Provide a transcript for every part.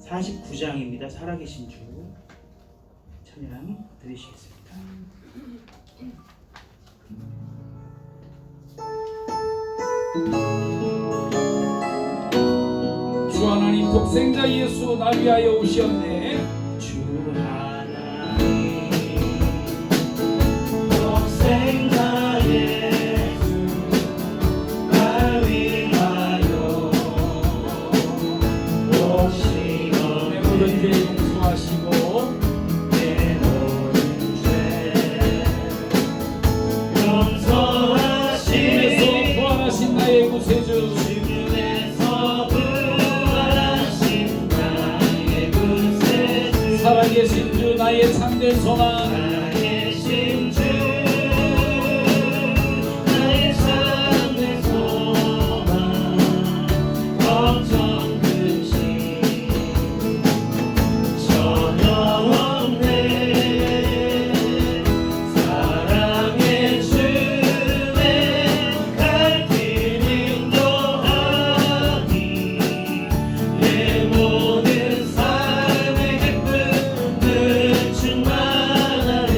49장입니다. 살아계신 주 찬양 드리시겠습니다. 주 하나님 독생자 예수 날 위하여 오셨네. 주 하나님 독생자 예수 날 위하여 오시어 내 모든 죄 용서하시고 내 모든 죄 용서하시고 주님에서 부활하신 나의 구세주 살아계신 주 나의 참된 소망 살아계신 주 나의 참된 소망 걱정 근심 전혀 없네 사랑의 주에 갈 길 인도하니 내 모든 삶의 기쁨을 충만하네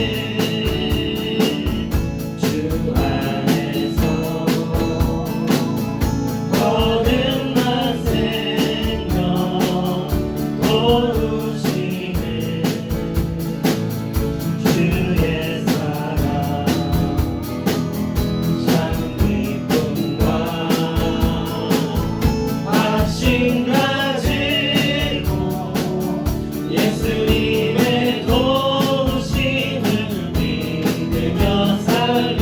주 안에서 거듭난 생명 도우시네 주의 사랑 참 기쁨과 확신 가지고 예수님의 도우심을 믿으며 살리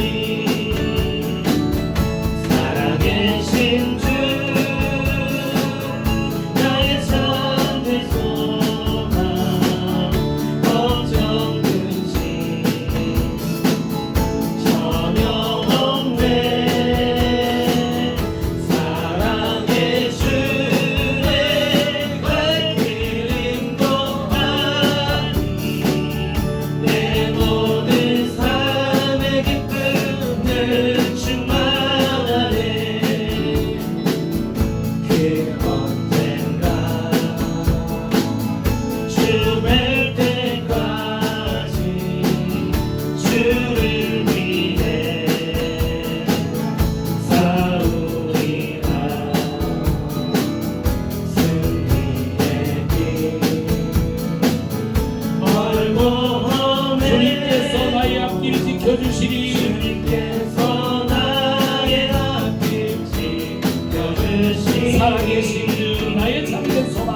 살아계신 주 나의 참된 소망 걱정 근심 전혀 없네 사랑의 주에 갈 길 인도하니 내 모든 삶의 기쁨을 충만하네 그 언젠가 주 뵐 때까지 주를 위해 싸우리라 승리의 길 멀고 주님께서 험해 나의 앞길 지켜주시리. 주님께서 나의 앞길 지켜주시니 살아계신 주 나의 참된 소망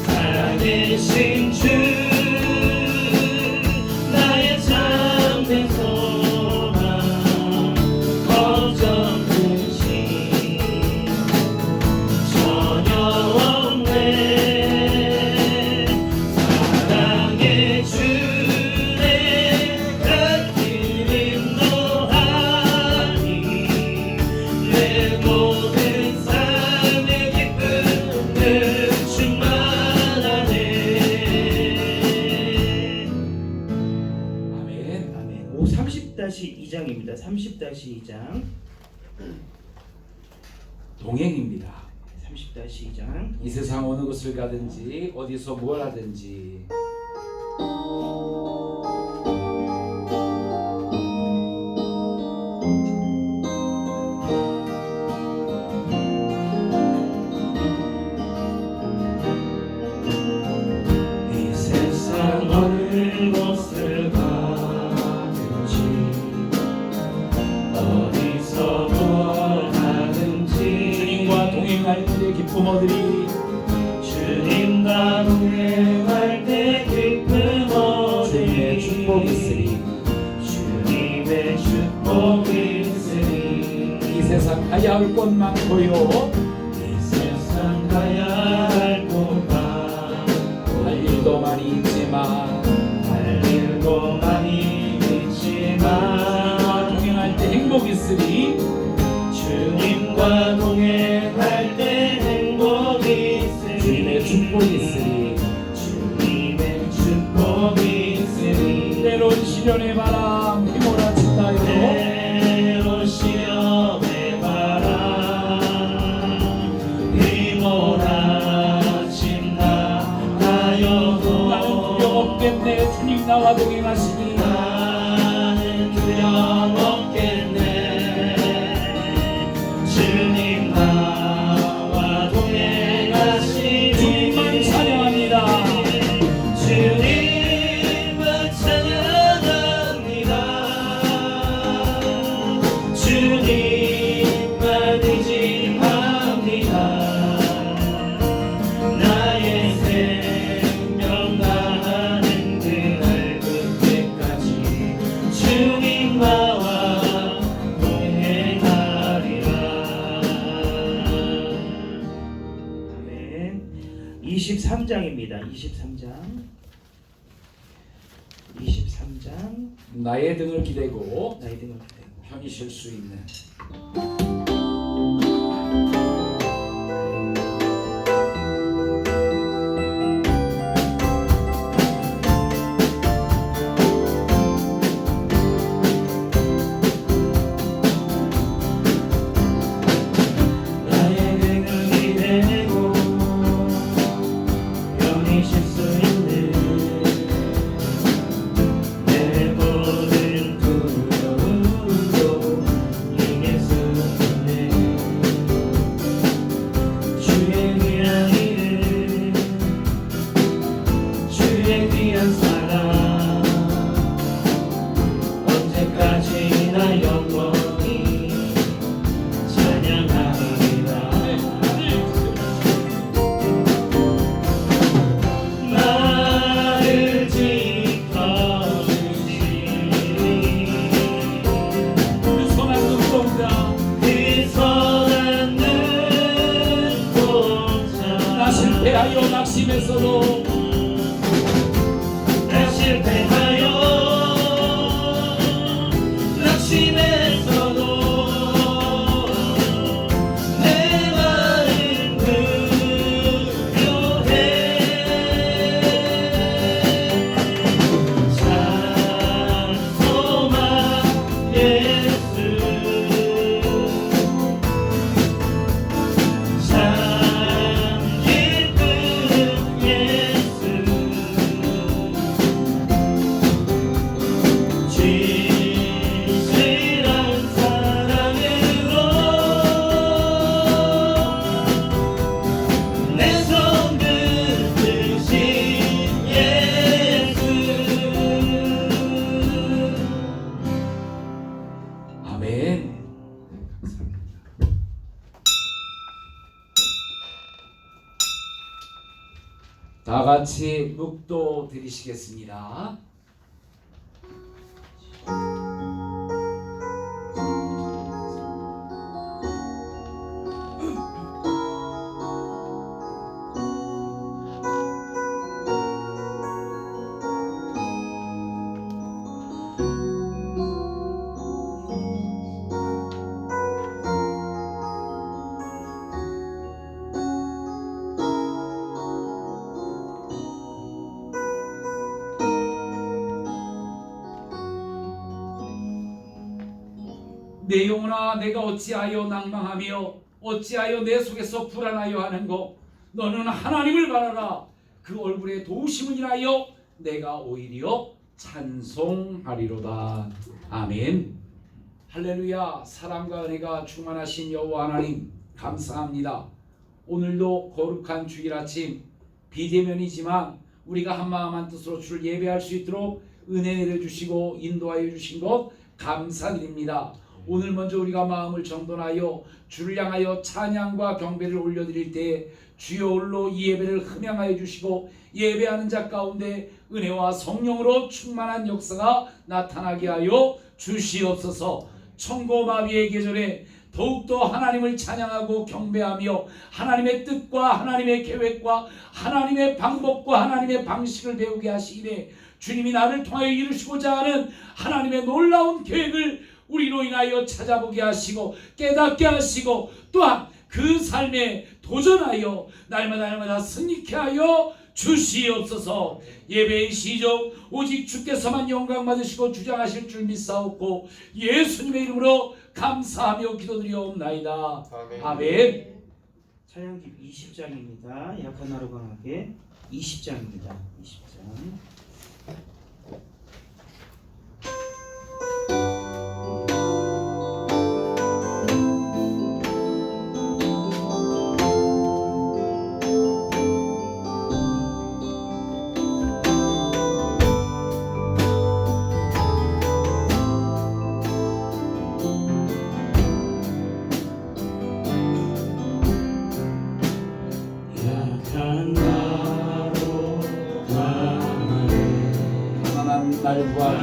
살아계신 주 나의 참된 소망 걱정 근심 전혀 없네 사랑의 주에 갈 길 인도하니 내 모든 삶의 기쁨을 충만하네 아멘. 아멘. 30-2장입니다. 30-2장 동행입니다. 30-2장 이 세상 어느 곳을 가든지 어디서 뭘 하든지 이 세상 어느 곳을 가든지 어디서 뭘 하든지 주님과 동행할 때 기쁨 얻으리. 주님과 동행할 때 기쁨 주님의 얻으리 축복 있으리. 주님의 축복 있으리 이 세상 가야 할 곳 많고요. 이 세상 가야 할 곳 많고 할 일도 많이 있지만 할 일도 많이 있지만 동행할 때 행복 있으리. 주님과 동행할 때 행복이 있으리 주님의 축복 있으리. 주님의 축복이 있으리 때론 시련의 바람 휘몰아친다요. 때론 시련의 바람 휘몰아친다 나와 동행하시니 나는 두려움 없겠네. 주님 나와 동행하시니 주님만 찬양합니다. 주님만 찬양합니다. 주님만 의지합니다. 나의 생명 다하는 그날 그때까지 주님 나와 동행하리라. 아멘. 23장입니다. 23장 나의 등을 기대고 나의 등을 기대고 편히 쉴 수 있는 나의 등을 기대고 편히 쉴 수 있는 내 모든 두려움도 이길 수 있네. 주의 귀한 이름 주의 귀한 사랑 언제까지나 영원히 찬양하리라. 나를 지켜주시니 그 선한 눈동자 그 선한 눈동자 나 실패하여 낙심했어도 나 실패하여 낙심했어도 내 마음 그려해 찬송하 예수 참 기쁜 예수 진실한 사랑으로 내 손 붙드신 예수. 아멘. 다 같이 묵도 드리시겠습니다. 내 영혼아 내가 어찌하여 낭망하며 어찌하여 내 속에서 불안하여 하는고 너는 하나님을 바라라. 그 얼굴에 도우심을 인하여 내가 오히려 찬송하리로다. 아멘. 할렐루야. 사랑과 은혜가 충만하신 여호와 하나님 감사합니다. 오늘도 거룩한 주일 아침 비대면이지만 우리가 한마음 한뜻으로 주를 예배할 수 있도록 은혜 내려주시고 인도하여 주신 것 감사드립니다. 오늘 먼저 우리가 마음을 정돈하여 주를 향하여 찬양과 경배를 올려드릴 때 주여 홀로 이 예배를 흠양하여 주시고 예배하는 자 가운데 은혜와 성령으로 충만한 역사가 나타나게 하여 주시옵소서. 천고마비의 계절에 더욱더 하나님을 찬양하고 경배하며 하나님의 뜻과 하나님의 계획과 하나님의 방법과 하나님의 방식을 배우게 하시기에 주님이 나를 통하여 이루시고자 하는 하나님의 놀라운 계획을 우리로 인하여 찾아보게 하시고 깨닫게 하시고 또한 그 삶에 도전하여 날마다 승리케 하여 주시옵소서. 예배의 시종 오직 주께서만 영광 받으시고 주장하실 줄 믿사옵고 예수님의 이름으로 감사하며 기도드리옵나이다. 아멘. 찬양집 20장입니다. 약한 하루 강하게 20장입니다. 20장.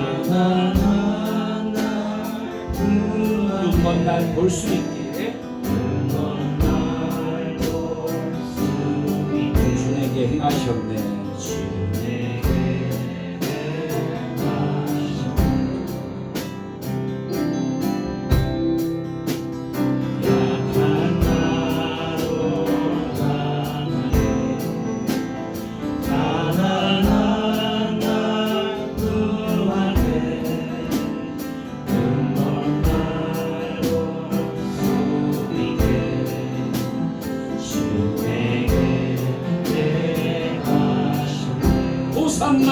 가난한 날 구하네 눈먼 날 볼 수 있게 눈먼 날 볼 수 있게 주에게 행하셨네. 주에게 행하셨네 약한 나로 가난해 가난한 날 구하네 눈먼 날 볼 수 있게 주에게 행하셨네 호산나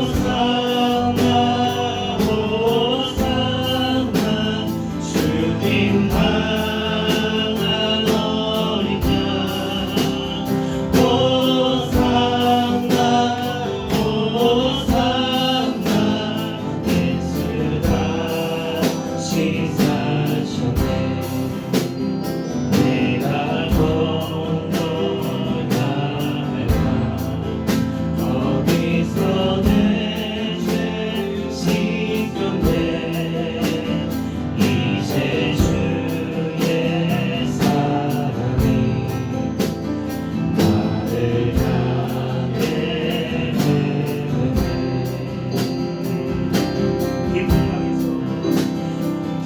호산나 호산나 주님 향한 어린 양 호산나 호산나 예수 다시 사셨네 내가 건너가야 거기서 내 죄 씻겼네 이제 주의 사랑이 나를 향해 흐르네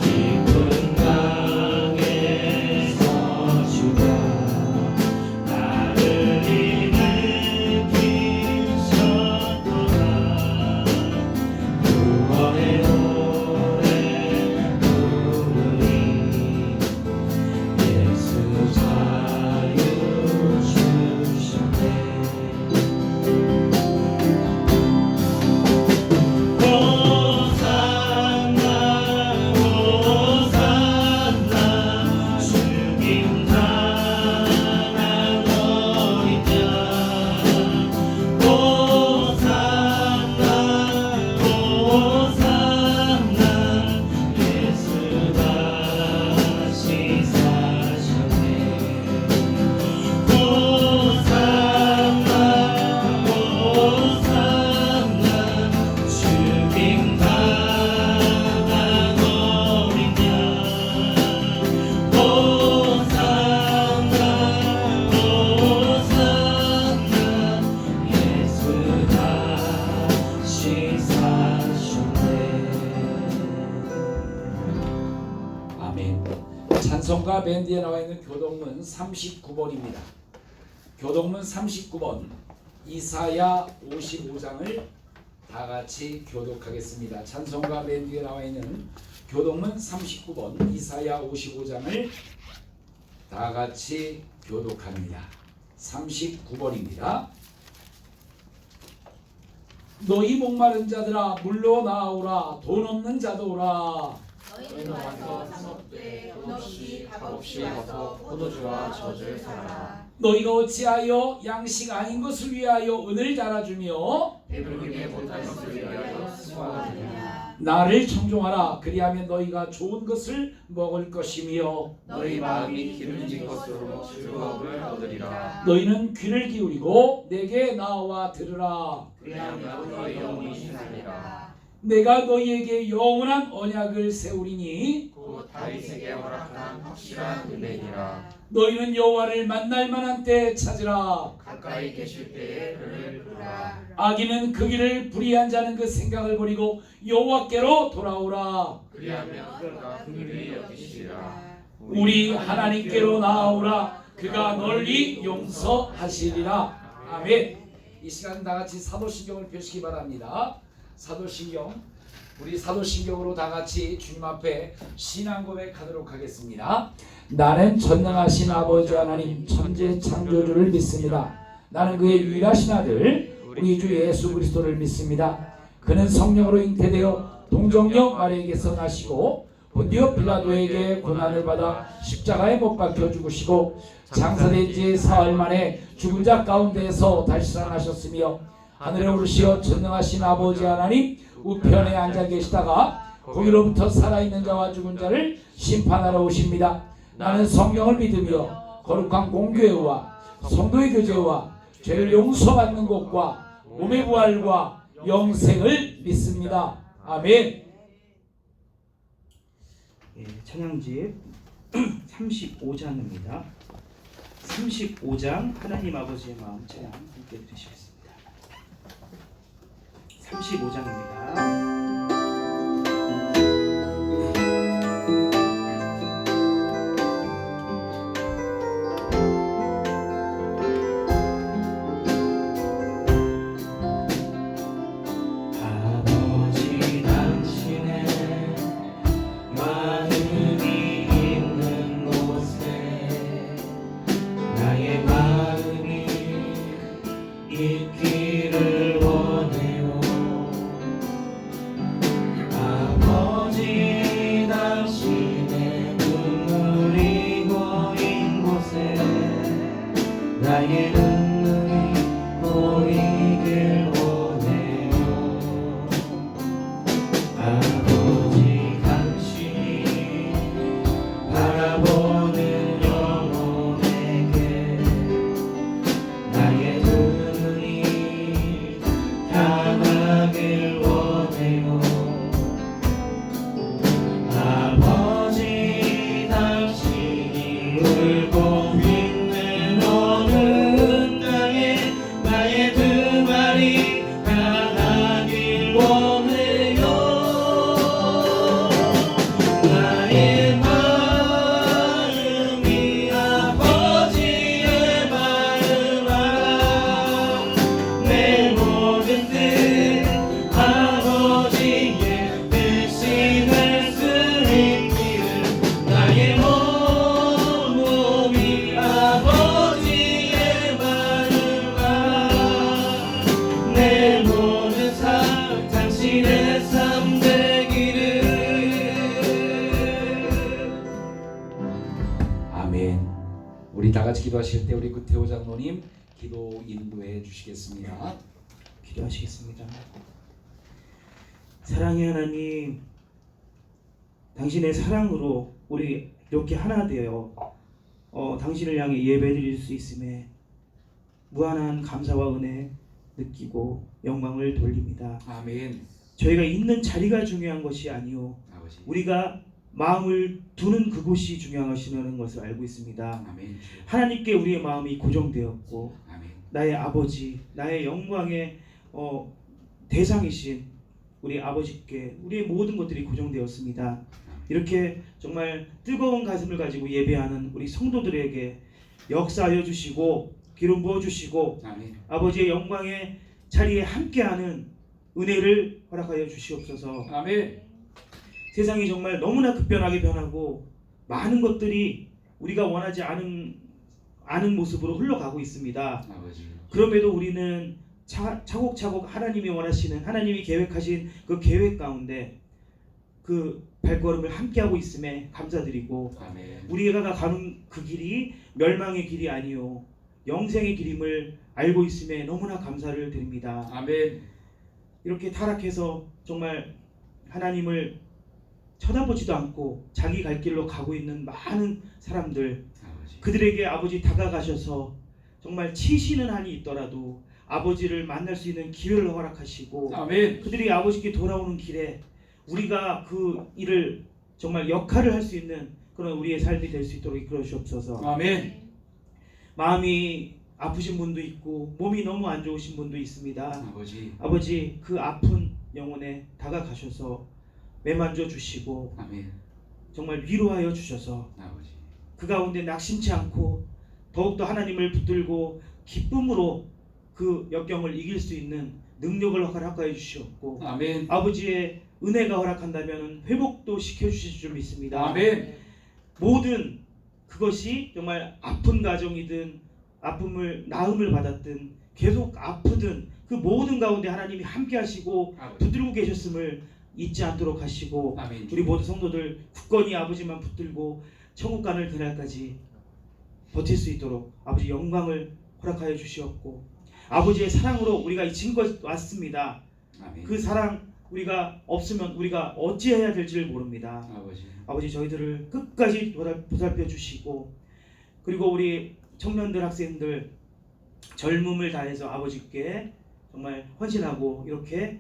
깊은 강에서 주가 나를 일으키셨도다 구원의 노래 부르니 예수 자유 주셨네 호산나 호산나 주님 향한 어린 양 호산나 호산나 예수 다시 사셨네 호산나 호산나 주님 향한 어린 양 호산나 호산나 예수 다시 사셨네 아멘. 찬송가 밴드에 나와 있는 교동문 39번입니다. 교동문 39번 이사야 55장을 다 같이 교독하겠습니다. 찬송가 밴드에 나와 있는 교동문 39번 이사야 55장을 다 같이 교독합니다. 39번입니다. 너희 목마른 자들아 물러 나오라 돈 없는 자도 오라 너희는 와서 사먹되 돈 없이 밥 없이 와서 포도주와 젖을 사라. 너희가 어찌하여 양식 아닌 것을 위하여 은을 달아주며 배부르게 못할 것을 위하여 수고하느냐. 나를 청종하라 그리하면 너희가 좋은 것을 먹을 것이며 너희 마음이 기름진 것으로 즐거움을 얻으리라. 너희는 귀를 기울이고 내게 나와 들으라. 그리하면 너희 영혼이 신하리라. 내가 너희에게 영원한 언약을 세우리니 곧 다윗에게 허락한 확실한 은혜니라. 너희는 여호와를 만날 만한 때 찾으라. 가까이 계실 때에 그를 부르라. 악인은 그 길을 불의한 자는 그 생각을 버리고 여호와께로 돌아오라. 그리하면 그가 긍휼히 여기시리라. 우리 하나님께로 나아오라. 그가 널리 용서하시리라. 아멘. 이 시간 다 같이 사도신경을 펴시기 바랍니다. 사도신경, 우리 사도신경으로 다 같이 주님 앞에 신앙 고백하도록 하겠습니다. 나는 전능하신 아버지 하나님 천재 창조주를 믿습니다. 나는 그의 유일하신 아들 우리 주 예수 그리스도를 믿습니다. 그는 성령으로 잉태되어 동정녀 마리아에게서 나시고 본디오 빌라도에게 고난을 받아 십자가에 못 박혀 죽으시고 장사된 지 사흘 만에 죽은 자 가운데에서 다시 살아나셨으며 하늘에 오르시어 전능하신 아버지 하나님 우편에 앉아 계시다가 거기로부터 살아있는 자와 죽은 자를 심판하러 오십니다. 나는 성령을 믿으며 거룩한 공교회와 성도의 교제와 죄를 용서받는 것과 몸의 부활과 영생을 믿습니다. 아멘. 예, 찬양집 35장입니다. 35장 하나님 아버지의 마음 찬양 함께 드리시겠습니다. 35장입니다. 아버지 당신의 마음이 있는 곳에 나의 마음이 있기를 원해요. 아버지 당신의 눈물이 고인 곳에 나의 눈물이 고이길 원해요. 아버지 당신이 바라보는 영혼에게 나의 눈이 향하길 원해요. 아버지 당신이 울고 있는 어느 땅에 나의 등발이 향하길 원해요. 나의 마음이 아버지의 마음 알아. 내 모든 뜻 아버지의 뜻이 될 수 있기를. 나의 몸이 아버지의 마음 알아. 내 모든 삶 당신의 삶 되기를. 아멘. 우리 다 같이 기도하실 때 우리 구태호 장로님 기도 인도해 주시겠습니다. 기도하시겠습니다. 사랑의 하나님, 당신의 사랑으로 우리 이렇게 하나 되어 당신을 향해 예배드릴 수 있음에 무한한 감사와 은혜 느끼고 영광을 돌립니다. 아멘. 저희가 있는 자리가 중요한 것이 아니오, 아버지. 우리가 마음을 두는 그곳이 중요한 것이라는 것을 알고 있습니다. 아멘. 하나님께 우리의 마음이 고정되었고 아멘. 나의 아버지, 나의 영광의 대상이신 우리 아버지께 우리의 모든 것들이 고정되었습니다. 이렇게 정말 뜨거운 가슴을 가지고 예배하는 우리 성도들에게 역사하여 주시고 기름 부어 주시고 아멘. 아버지의 영광의 자리에 함께하는 은혜를 허락하여 주시옵소서. 아멘. 세상이 정말 너무나 급변하게 변하고 많은 것들이 우리가 원하지 않은 모습으로 흘러가고 있습니다. 아버지. 그럼에도 우리는 차곡차곡 하나님이 원하시는, 하나님이 계획하신 그 계획 가운데 그 발걸음을 함께하고 있음에 감사드리고, 아멘. 우리가 가는 그 길이 멸망의 길이 아니요 영생의 길임을 알고 있음에 너무나 감사를 드립니다. 아멘. 이렇게 타락해서 정말 하나님을 쳐다보지도 않고 자기 갈 길로 가고 있는 많은 사람들, 아버지. 그들에게 아버지 다가가셔서 정말 치시는 한이 있더라도 아버지를 만날 수 있는 기회를 허락하시고, 아멘. 그들이 아버지께 돌아오는 길에 우리가 그 일을 정말 역할을 할 수 있는 그런 우리의 삶이 될 수 있도록 이끌어 주옵소서. 아멘. 마음이 아프신 분도 있고 몸이 너무 안 좋으신 분도 있습니다. 아버지. 아버지, 그 아픈 영혼에 다가가셔서 매만져 주시고 아멘. 정말 위로하여 주셔서 아버지. 그 가운데 낙심치 않고 더욱더 하나님을 붙들고 기쁨으로 그 역경을 이길 수 있는 능력을 허락하여 주시옵고, 아멘. 아버지의 은혜가 허락한다면 회복도 시켜주실 줄 믿습니다. 아멘. 모든 그것이 정말 아픈 가정이든 나음을 받았든 계속 아프든 그 모든 가운데 하나님이 함께 하시고 아버지. 붙들고 계셨음을 잊지 않도록 하시고, 아멘. 우리 모든 성도들 굳건히 아버지만 붙들고 천국 가는 그날까지 버틸 수 있도록 아버지 영광을 허락하여 주시옵고, 아버지의 사랑으로 우리가 지금까지 왔습니다. 아멘. 그 사랑 우리가 없으면 우리가 어찌해야 될지를 모릅니다. 아버지, 저희들을 끝까지 보살펴 주시고, 그리고 우리 청년들, 학생들 젊음을 다해서 아버지께 정말 헌신하고 이렇게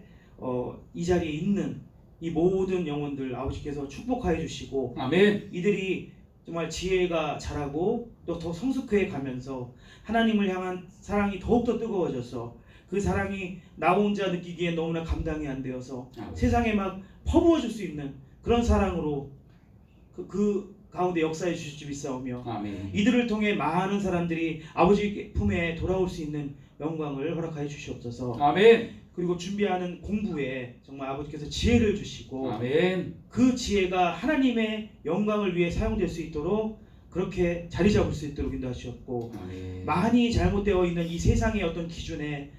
이 자리에 있는 이 모든 영혼들 아버지께서 축복하여 주시고 아멘. 이들이 정말 지혜가 자라고 또 더 성숙해 가면서 하나님을 향한 사랑이 더욱더 뜨거워져서 그 사랑이 나 혼자 느끼기에 너무나 감당이 안 되어서 세상에 막 퍼부어 줄 수 있는 그런 사랑으로 그 가운데 역사해 주실 줄 믿사오며 아멘. 이들을 통해 많은 사람들이 아버지 품에 돌아올 수 있는 영광을 허락하여 주시옵소서. 아멘. 그리고 준비하는 공부에 정말 아버지께서 지혜를 주시고 아멘. 그 지혜가 하나님의 영광을 위해 사용될 수 있도록 그렇게 자리 잡을 수 있도록 인도하시옵고 아멘. 많이 잘못되어 있는 이 세상의 어떤 기준에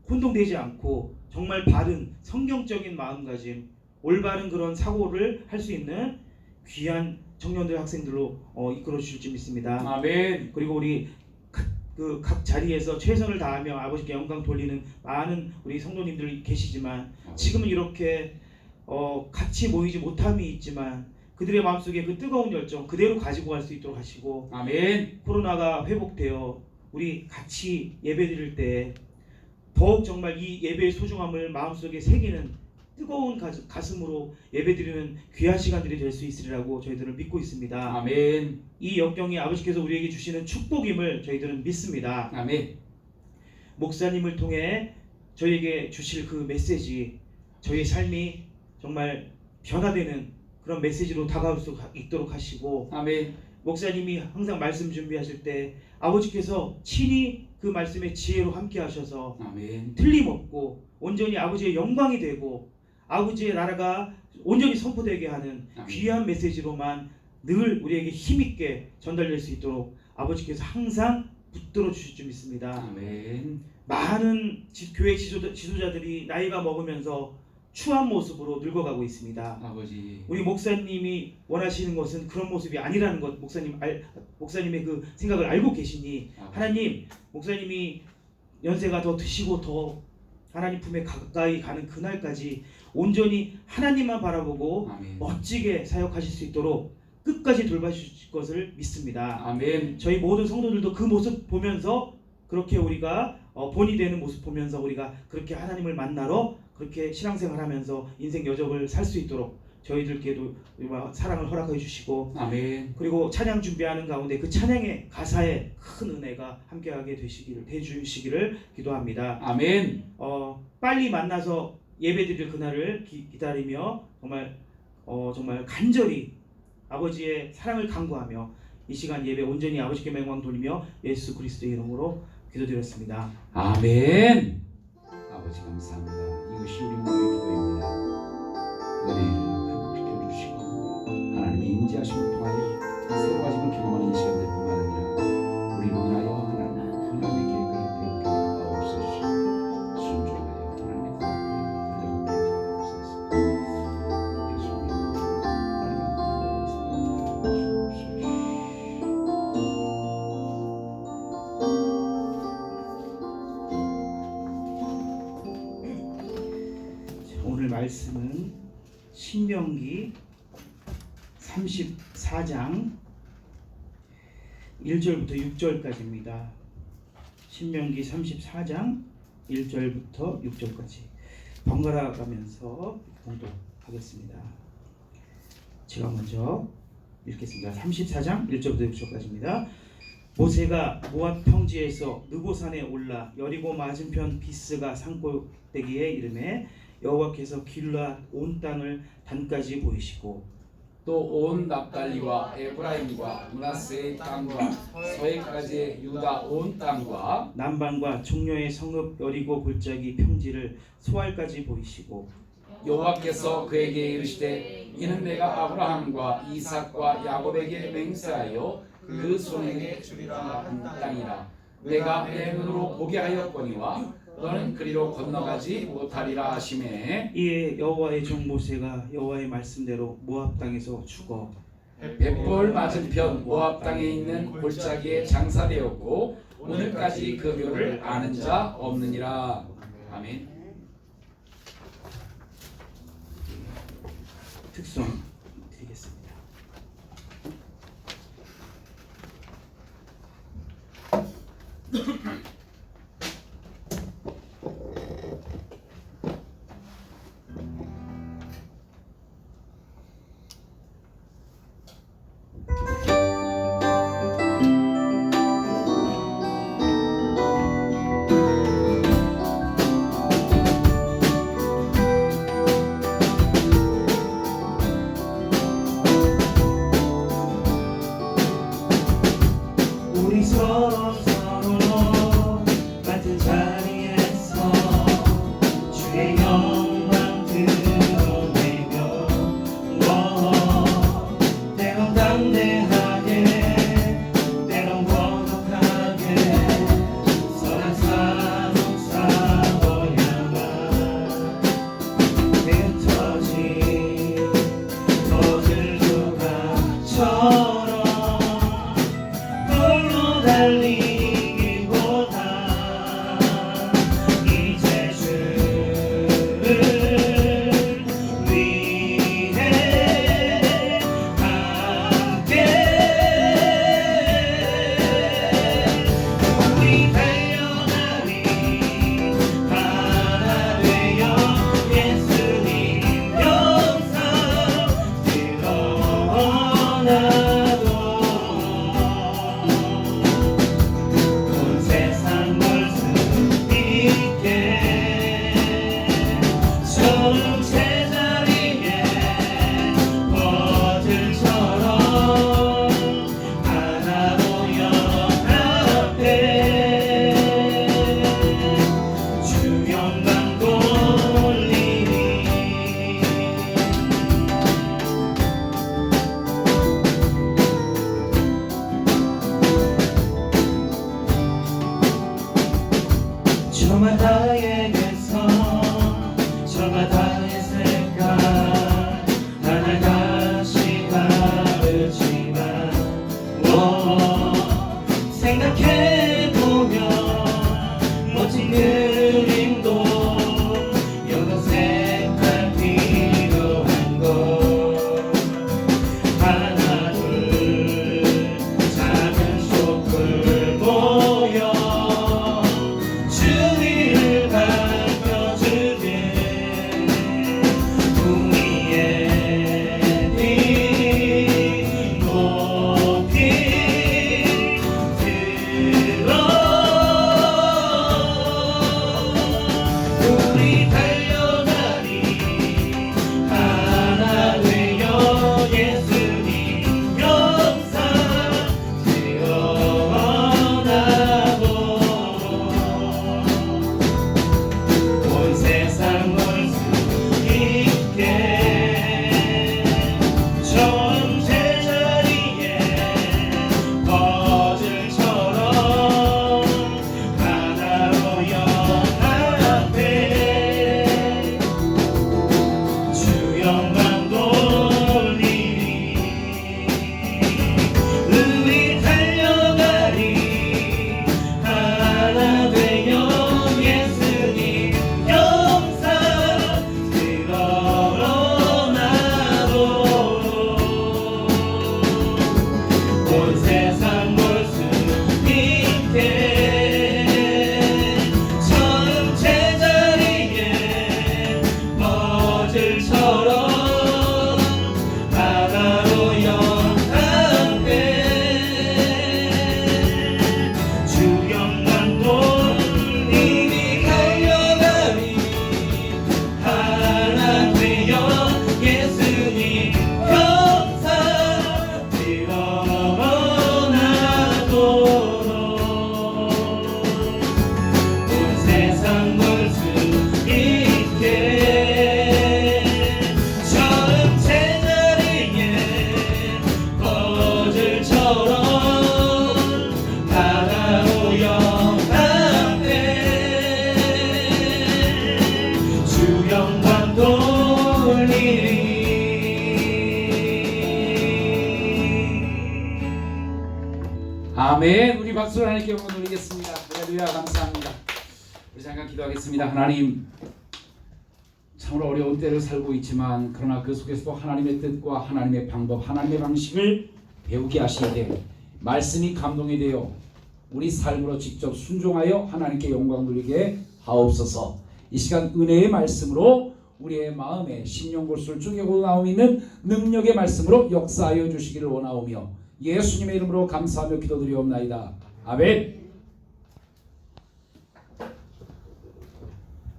혼동되지 않고 정말 바른 성경적인 마음가짐 올바른 그런 사고를 할 수 있는 귀한 청년들 학생들로 이끌어 주실 줄 믿습니다. 아멘. 그리고 우리 각 자리에서 최선을 다하며 아버지께 영광 돌리는 많은 우리 성도님들이 계시지만 지금은 이렇게 같이 모이지 못함이 있지만 그들의 마음속에 그 뜨거운 열정 그대로 가지고 갈 수 있도록 하시고 아멘. 코로나가 회복되어 우리 같이 예배드릴 때 더욱 정말 이 예배의 소중함을 마음속에 새기는 뜨거운 가슴으로 예배드리는 귀한 시간들이 될 수 있으리라고 저희들은 믿고 있습니다. 아멘. 이 역경이 아버지께서 우리에게 주시는 축복임을 저희들은 믿습니다. 아멘. 목사님을 통해 저희에게 주실 그 메시지 저희의 삶이 정말 변화되는 그런 메시지로 다가올 수 있도록 하시고 아멘. 목사님이 항상 말씀 준비하실 때 아버지께서 친히 그 말씀의 지혜로 함께 하셔서 아멘. 틀림없고 온전히 아버지의 영광이 되고 아버지의 나라가 온전히 선포되게 하는 아멘. 귀한 메시지로만 늘 우리에게 힘있게 전달될 수 있도록 아버지께서 항상 붙들어 주실 줄 믿습니다. 아멘. 많은 교회 지도자들이 나이가 먹으면서 추한 모습으로 늙어가고 있습니다. 아버지. 우리 목사님이 원하시는 것은 그런 모습이 아니라는 것 목사님의 그 생각을 알고 계시니 하나님 목사님이 연세가 더 드시고 더 하나님 품에 가까이 가는 그날까지 온전히 하나님만 바라보고 아멘. 멋지게 사역하실 수 있도록 끝까지 돌봐주실 것을 믿습니다. 아멘. 저희 모든 성도들도 그 모습 보면서 그렇게 우리가 본이 되는 모습 보면서 우리가 그렇게 하나님을 만나러 그렇게 신앙생활하면서 인생 여정을 살 수 있도록 저희들께도 사랑을 허락해 주시고 아멘. 그리고 찬양 준비하는 가운데 그 찬양의 가사에 큰 은혜가 함께하게 되주시기를 기도합니다. 아멘. 빨리 만나서 예배드릴 그날을 기다리며 정말 간절히 아버지의 사랑을 간구하며 이 시간 예배 온전히 아버지께 영광 돌리며 예수 그리스도의 이름으로 기도드렸습니다. 아멘. 아버지 감사합니다. 이것이 우리 모두의 기도입니다. 은혜를 회복시켜 주시고 하나님의 인지하심을 통하여 새로 가지고 경험하는 이 시간들 뿐만 아니라 우리를 위하여 하나님의 계획을 배우게 하옵소서. 순종하여 하나님의 뜻을 붙들게 하옵소서. 예수님 하나님의 뜻을 오늘 말씀은 신명기 34장 1절부터 6절까지입니다. 신명기 34장 1절부터 6절까지 번갈아 가면서 공독하겠습니다. 제가 먼저 읽겠습니다. 34장 1절부터 6절까지입니다. 모세가 모압 평지에서 느보산에 올라 여리고 맞은편 비스가 산꼭대기에 이르매 여호와께서 길앗 온 땅을 단까지 보이시고 또 온 납달리와 에브라임과 므낫세의 땅과 서해까지의 유다 온 땅과 남방과 종려의 성읍 여리고 골짜기 평지를 소알까지 보이시고 여호와께서 그에게 이르시되 이는 내가 아브라함과 이삭과 야곱에게 맹세하여 그 손에게 주리라 한 땅이라. 내가 내 눈으로 보게 하였거니와 너는 그리로 건너가지 못하리라 하시매 이에 여호와의 종 모세가 여호와의 말씀대로 모압 땅에서 죽어 벳볼 맞은편 모압 땅에 있는 골짜기에 장사되었고 오늘까지 그 묘를 아는 자 없느니라. 아멘. 특송 드리겠습니다. 아멘. 우리 박수로 하나님께 영광 돌리겠습니다. 할렐루야. 감사합니다. 우리 잠깐 기도하겠습니다. 하나님, 참으로 어려운 때를 살고 있지만 그러나 그 속에서도 하나님의 뜻과 하나님의 방법, 하나님의 방식을 배우게 하시되 말씀이 감동이 되어 우리 삶으로 직접 순종하여 하나님께 영광 돌리게 하옵소서. 이 시간 은혜의 말씀으로 우리의 마음에 심령골수를 쪼개고 나옴 있는 능력의 말씀으로 역사하여 주시기를 원하오며 예수님의 이름으로 감사하며 기도드리옵나이다. 아멘.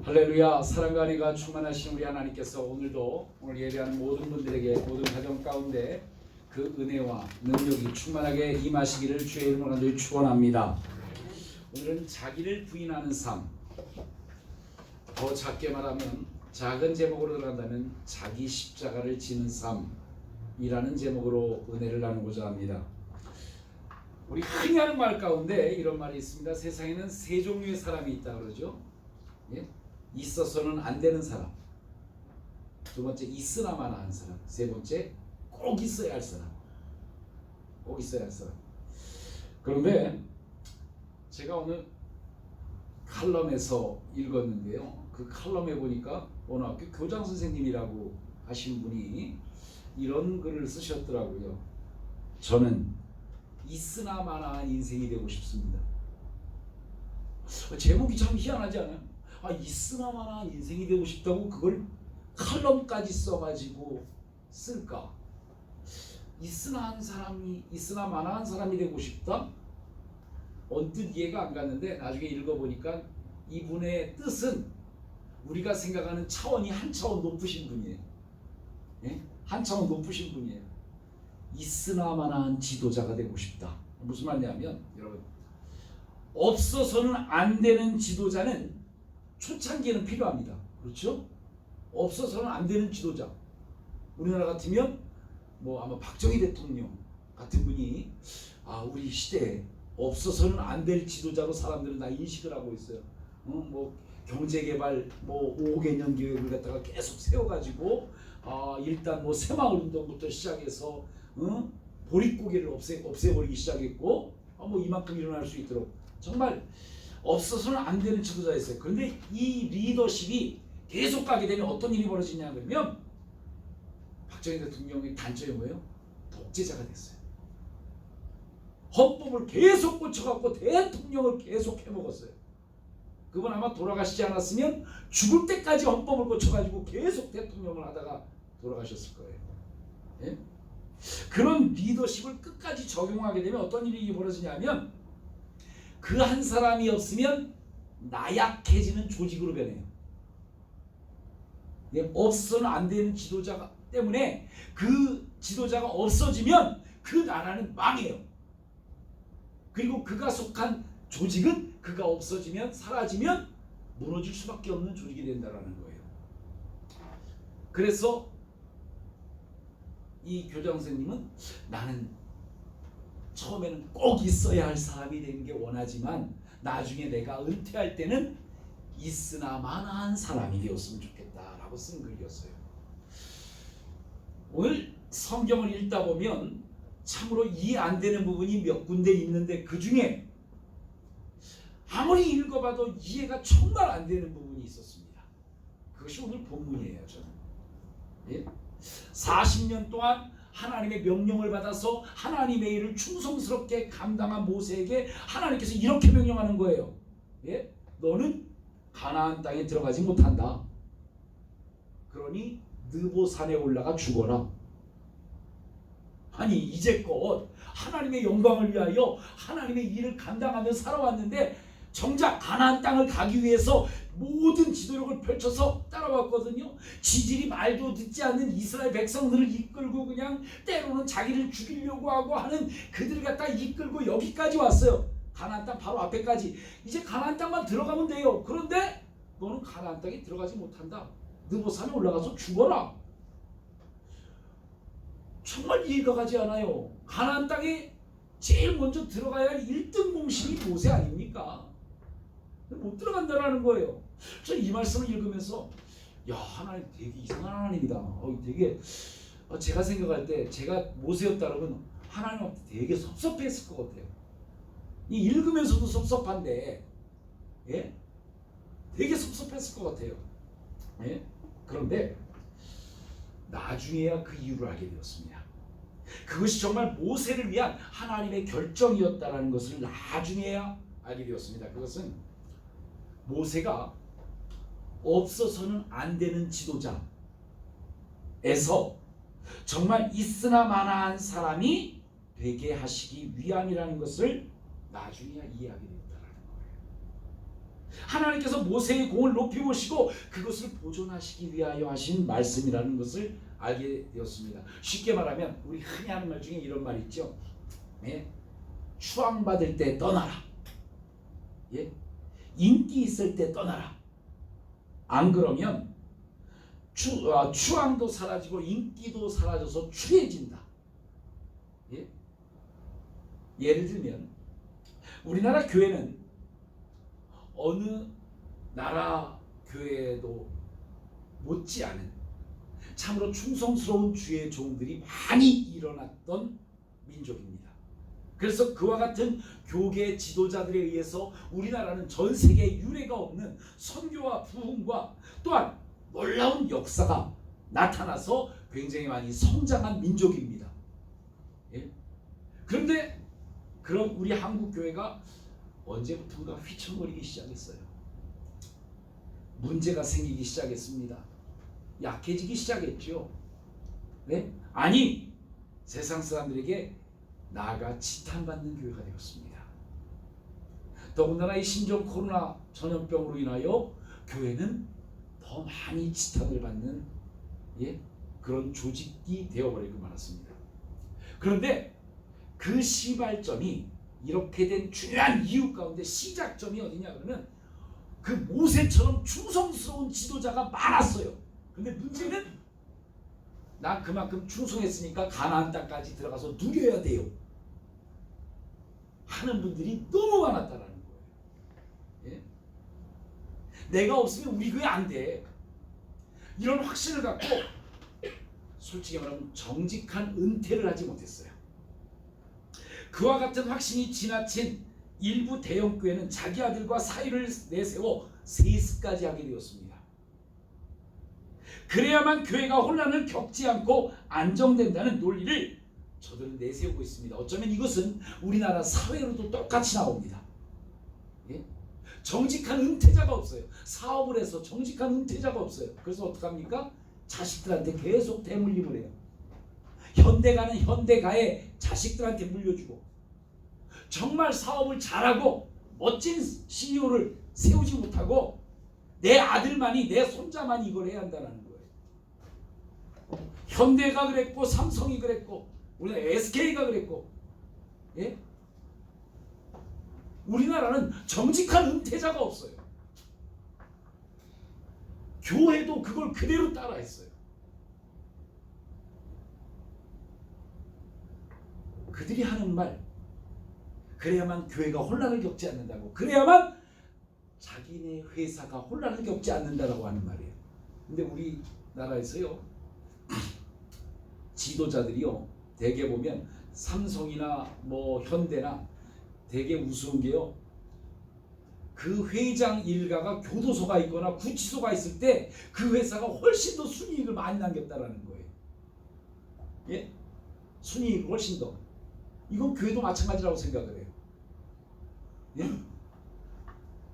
할렐루야. 사랑과 은혜가 충만하신 우리 하나님께서 오늘도 오늘 예배하는 모든 분들에게 모든 가정 가운데 그 은혜와 능력이 충만하게 임하시기를 주의 이름으로 간절히 축원합니다. 오늘은 자기를 부인하는 삶, 더 작게 말하면 작은 제목으로 들어간다면 자기 십자가를 지는 삶이라는 제목으로 은혜를 나누고자 합니다. 우리 흔히 하는 말 가운데 이런 말이 있습니다. 세상에는 세 종류의 사람이 있다 그러죠. 예? 있어서는 안 되는 사람, 두 번째 있으나마나 한 사람, 세 번째 꼭 있어야 할 사람. 꼭 있어야 할 사람. 그런데 제가 오늘 칼럼에서 읽었는데요. 그 칼럼에 보니까 어느 학교 교장 선생님이라고 하신 분이 이런 글을 쓰셨더라고요. 저는 있으나마나한 인생이 되고 싶습니다. 제목이 참 희한하지 않아요? 있으나마나한 인생이 되고 싶다고 그걸 칼럼까지 써가지고 쓸까? 있으나마나한 사람이 되고 싶다? 언뜻 이해가 안 갔는데 나중에 읽어보니까 이분의 뜻은 우리가 생각하는 차원이 한 차원 높으신 분이에요. 예? 한 차원 높으신 분이에요. 있으나마나한 지도자가 되고 싶다. 무슨 말이냐면 여러분, 없어서는 안 되는 지도자는 초창기에는 필요합니다. 그렇죠? 없어서는 안 되는 지도자. 우리나라 같으면 뭐 아마 박정희 대통령 같은 분이 우리 시대에 없어서는 안 될 지도자로 사람들은 다 인식을 하고 있어요. 뭐 경제개발 뭐 5개년 계획을 갖다가 계속 세워가지고 일단 뭐 새마을 운동부터 시작해서 보릿고개를 없애버리기 시작했고 뭐 이만큼 일어날 수 있도록 정말 없어서는 안 되는 지도자였어요. 그런데 이 리더십이 계속 가게 되면 어떤 일이 벌어지냐 그러면 박정희 대통령의 단점이 뭐예요? 독재자가 됐어요. 헌법을 계속 고쳐갖고 대통령을 계속 해먹었어요. 그분 아마 돌아가시지 않았으면 죽을 때까지 헌법을 고쳐가지고 계속 대통령을 하다가 돌아가셨을 거예요. 예? 그런 리더십을 끝까지 적용하게 되면 어떤 일이 벌어지냐면 그 한 사람이 없으면 나약해지는 조직으로 변해요. 예? 없어서는 안 되는 지도자가 때문에 그 지도자가 없어지면 그 나라는 망해요. 그리고 그가 속한 조직은 그가 없어지면 사라지면 무너질 수밖에 없는 조직이 된다는 거예요. 그래서 이 교장 선생님은 나는 처음에는 꼭 있어야 할 사람이 되는 게 원하지만 나중에 내가 은퇴할 때는 있으나마나한 사람이 되었으면 좋겠다라고 쓴 글이었어요. 오늘 성경을 읽다 보면 참으로 이해 안 되는 부분이 몇 군데 있는데 그 중에 아무리 읽어봐도 이해가 정말 안 되는 부분이 있었습니다. 그것이 오늘 본문이에요. 저는 40년 동안 하나님의 명령을 받아서 하나님의 일을 충성스럽게 감당한 모세에게 하나님께서 이렇게 명령하는 거예요. 예? 너는 가나안 땅에 들어가지 못한다. 그러니 느보산에 올라가 죽어라. 아니 이제껏 하나님의 영광을 위하여 하나님의 일을 감당하며 살아왔는데 정작 가나안 땅을 가기 위해서 모든 지도력을 펼쳐서 따라왔거든요. 지질이 말도 듣지 않는 이스라엘 백성들을 이끌고 그냥 때로는 자기를 죽이려고 하고 하는 그들을 갖다 이끌고 여기까지 왔어요. 가나안 땅 바로 앞에까지. 이제 가나안 땅만 들어가면 돼요. 그런데 너는 가나안 땅에 들어가지 못한다. 느보산에 올라가서 죽어라. 정말 이해가 가지 않아요. 가나안 땅에 제일 먼저 들어가야 할 1등 공신이 모세 아닙니까? 못 들어간다라는 거예요. 저는 이 말씀을 읽으면서 야, 하나님 되게 이상한 하나님이다. 되게 제가 생각할 때 제가 모세였다면 하나님한테 되게 섭섭했을 것 같아요. 이 읽으면서도 섭섭한데, 예? 되게 섭섭했을 것 같아요. 예? 그런데 나중에야 그 이유를 알게 되었습니다. 그것이 정말 모세를 위한 하나님의 결정이었다라는 것을 나중에야 알게 되었습니다. 그것은 모세가 없어서는 안 되는 지도자에서 정말 있으나 마나한 사람이 되게 하시기 위함이라는 것을 나중에야 이해하게 되었다라는 거예요. 하나님께서 모세의 공을 높이 보시고 그것을 보존하시기 위하여 하신 말씀이라는 것을 알게 되었습니다. 쉽게 말하면 우리 흔히 하는 말 중에 이런 말 있죠. 예? 추앙받을 때 떠나라. 예? 인기 있을 때 떠나라. 안 그러면 추앙도 사라지고 인기도 사라져서 추해진다. 예? 예를 들면 우리나라 교회는 어느 나라 교회도 못지않은 참으로 충성스러운 주의 종들이 많이 일어났던 민족입니다. 그래서 그와 같은 교계 지도자들에 의해서 우리나라는 전 세계에 유례가 없는 선교와 부흥과 또한 놀라운 역사가 나타나서 굉장히 많이 성장한 민족입니다. 예? 그런데 그런 우리 한국 교회가 언제부턴가 휘청거리기 시작했어요. 문제가 생기기 시작했습니다. 약해지기 시작했죠. 네? 아니 세상 사람들에게 나아가 지탄받는 교회가 되었습니다. 더군다나 이 신종 코로나 전염병으로 인하여 교회는 더 많이 지탄을 받는 그런 조직이 되어버리고 말았습니다. 그런데 그 시발점이 이렇게 된 중요한 이유 가운데 시작점이 어디냐 그러면 그 모세처럼 충성스러운 지도자가 많았어요. 근데 문제는 나 그만큼 충성했으니까 가나안 땅까지 들어가서 누려야 돼요 하는 분들이 너무 많았다라는 거예요. 예? 내가 없으면 우리 교회 안 돼. 이런 확신을 갖고 솔직히 말하면 정직한 은퇴를 하지 못했어요. 그와 같은 확신이 지나친 일부 대형교회는 자기 아들과 사위를 내세워 세습까지 하게 되었습니다. 그래야만 교회가 혼란을 겪지 않고 안정된다는 논리를 저들은 내세우고 있습니다. 어쩌면 이것은 우리나라 사회로도 똑같이 나옵니다. 예? 정직한 은퇴자가 없어요. 사업을 해서 정직한 은퇴자가 없어요. 그래서 어떡합니까? 자식들한테 계속 대물림을 해요. 현대가는 현대가에 자식들한테 물려주고 정말 사업을 잘하고 멋진 CEO를 세우지 못하고 내 아들만이 내 손자만이 이걸 해야 한다는 거예요. 현대가 그랬고 삼성이 그랬고 우리나라 SK가 그랬고 예? 우리나라는 정직한 은퇴자가 없어요. 교회도 그걸 그대로 따라했어요. 그들이 하는 말 그래야만 교회가 혼란을 겪지 않는다고 그래야만 자기네 회사가 혼란을 겪지 않는다라고 하는 말이에요. 근데 우리나라에서요 지도자들이요 대개 보면 삼성이나 뭐 현대나 되게 우스운 게요 그 회장 일가가 교도소가 있거나 구치소가 있을 때 그 회사가 훨씬 더 순이익을 많이 남겼다라는 거예요. 예? 순이익을 훨씬 더. 이건 교회도 마찬가지라고 생각을 해요. 예?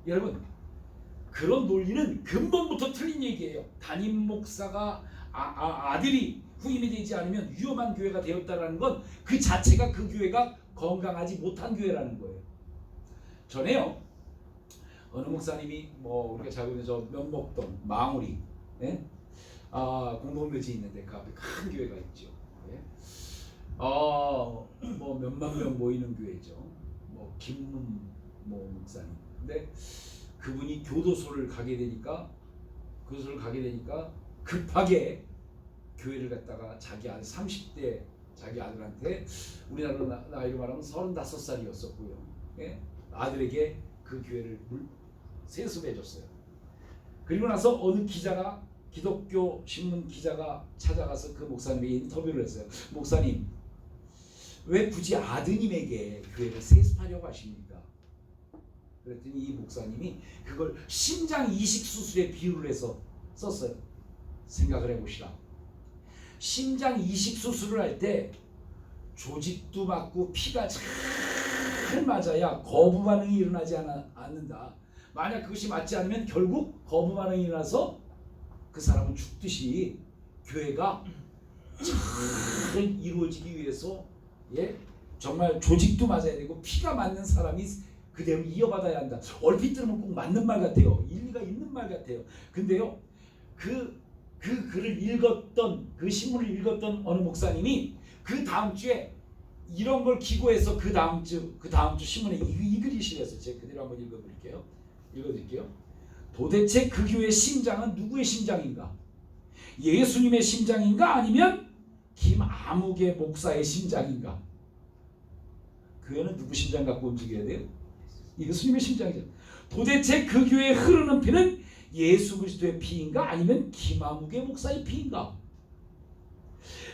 여러분 그런 논리는 근본부터 틀린 얘기예요. 담임 목사가 아들이 후임이 되지 않으면 위험한 교회가 되었다라는 건 그 자체가 그 교회가 건강하지 못한 교회라는 거예요. 전에요 어느 목사님이 뭐 우리가 잘 보는 저 면목동 망우리 예? 공동묘지 있는데 그 앞에 큰 교회가 있죠. 예? 뭐 몇만 명 모이는 교회죠. 뭐 김문 뭐 목사님. 근데 그분이 교도소를 가게 되니까 급하게 교회를 갖다가 자기 아들 30대 자기 아들한테 우리나라 나이로 말하면 35살이었었고요. 예? 아들에게 그 교회를 세습해 줬어요. 그리고 나서 어느 기자가 기독교 신문 기자가 찾아가서 그 목사님에게 인터뷰를 했어요. 목사님 왜 굳이 아드님에게 교회를 세습하려고 하십니까? 그랬더니 이 목사님이 그걸 심장 이식 수술에 비유를 해서 썼어요. 생각을 해보시라. 심장 이식 수술을 할 때 조직도 맞고 피가 잘 맞아야 거부 반응이 일어나지 않는다. 만약 그것이 맞지 않으면 결국 거부 반응이 일어나서 그 사람은 죽듯이 교회가 잘 이루어지기 위해서 정말 조직도 맞아야 되고 피가 맞는 사람이 그대로 이어받아야 한다. 얼핏 들으면 꼭 맞는 말 같아요. 일리가 있는 말 같아요. 근데요, 그 글을 읽었던, 그 신문을 읽었던 어느 목사님이 그 다음 주에 이런 걸 기고해서 그 다음 주 신문에 이 글이 실려서 제가 그대로 한번 읽어드릴게요. 도대체 그 교회의 심장은 누구의 심장인가? 예수님의 심장인가? 아니면 김아무개 목사의 심장인가? 교회는 누구 심장 갖고 움직여야 돼요? 예수님의 심장이죠. 도대체 그 교회에 흐르는 피는 예수 그리스도의 피인가? 아니면 김아무개 목사의 피인가?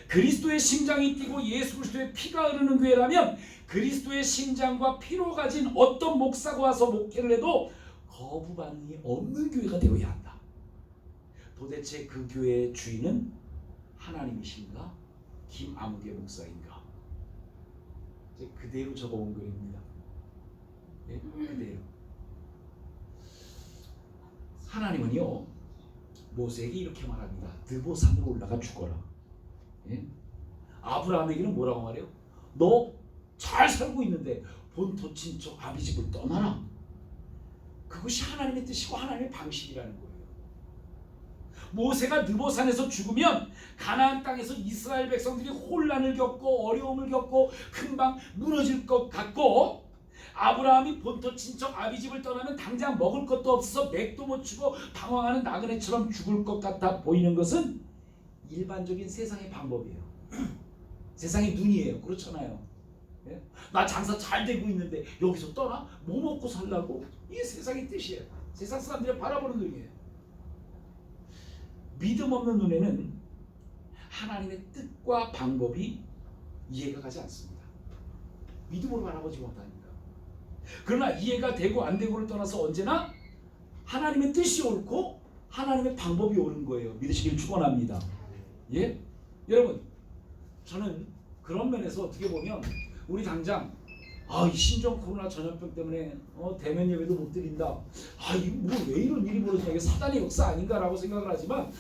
그리스도의 심장이 뛰고 예수 그리스도의 피가 흐르는 교회라면 그리스도의 심장과 피로 가진 어떤 목사가 와서 목회를 해도 거부 반응이 없는 교회가 되어야 한다. 도대체 그 교회의 주인은 하나님이신가? 김아무개 목사인가? 이제 그대로 적어온 글입니다. 그대로. 하나님은요, 모세에게 이렇게 말합니다. 느보산으로 올라가 죽어라. 아브라함에게는 뭐라고 말해요? 너 잘 살고 있는데 본토 친척 아비 집을 떠나라. 그것이 하나님의 뜻이고 하나님의 방식이라는 거예요. 모세가 느보산에서 죽으면 가나안 땅에서 이스라엘 백성들이 혼란을 겪고 어려움을 겪고 금방 무너질 것 같고, 아브라함이 본토 친척 아비 집을 떠나면 당장 먹을 것도 없어서 맥도 못 추고 방황하는 나그네처럼 죽을 것 같아 보이는 것은 일반적인 세상의 방법이에요. 세상의 눈이에요. 그렇잖아요. 나 장사 잘 되고 있는데 여기서 떠나? 뭐 먹고 살라고? 이게 세상의 뜻이에요. 세상 사람들이 바라보는 눈이에요. 믿음 없는 눈에는 하나님의 뜻과 방법이 이해가 가지 않습니다. 믿음으로 바라보지 못합니다. 그러나 이해가 되고 안 되고를 떠나서 언제나 하나님의 뜻이 옳고 하나님의 방법이 옳은 거예요. 믿으시길 축원합니다. 여러분, 저는 그런 면에서 어떻게 보면 우리 당장 이 신종 코로나 전염병 때문에 대면 예배도 못 드린다. 이거 뭐 왜 이런 일이 벌어지냐, 이게 사단의 역사 아닌가라고 생각을 하지만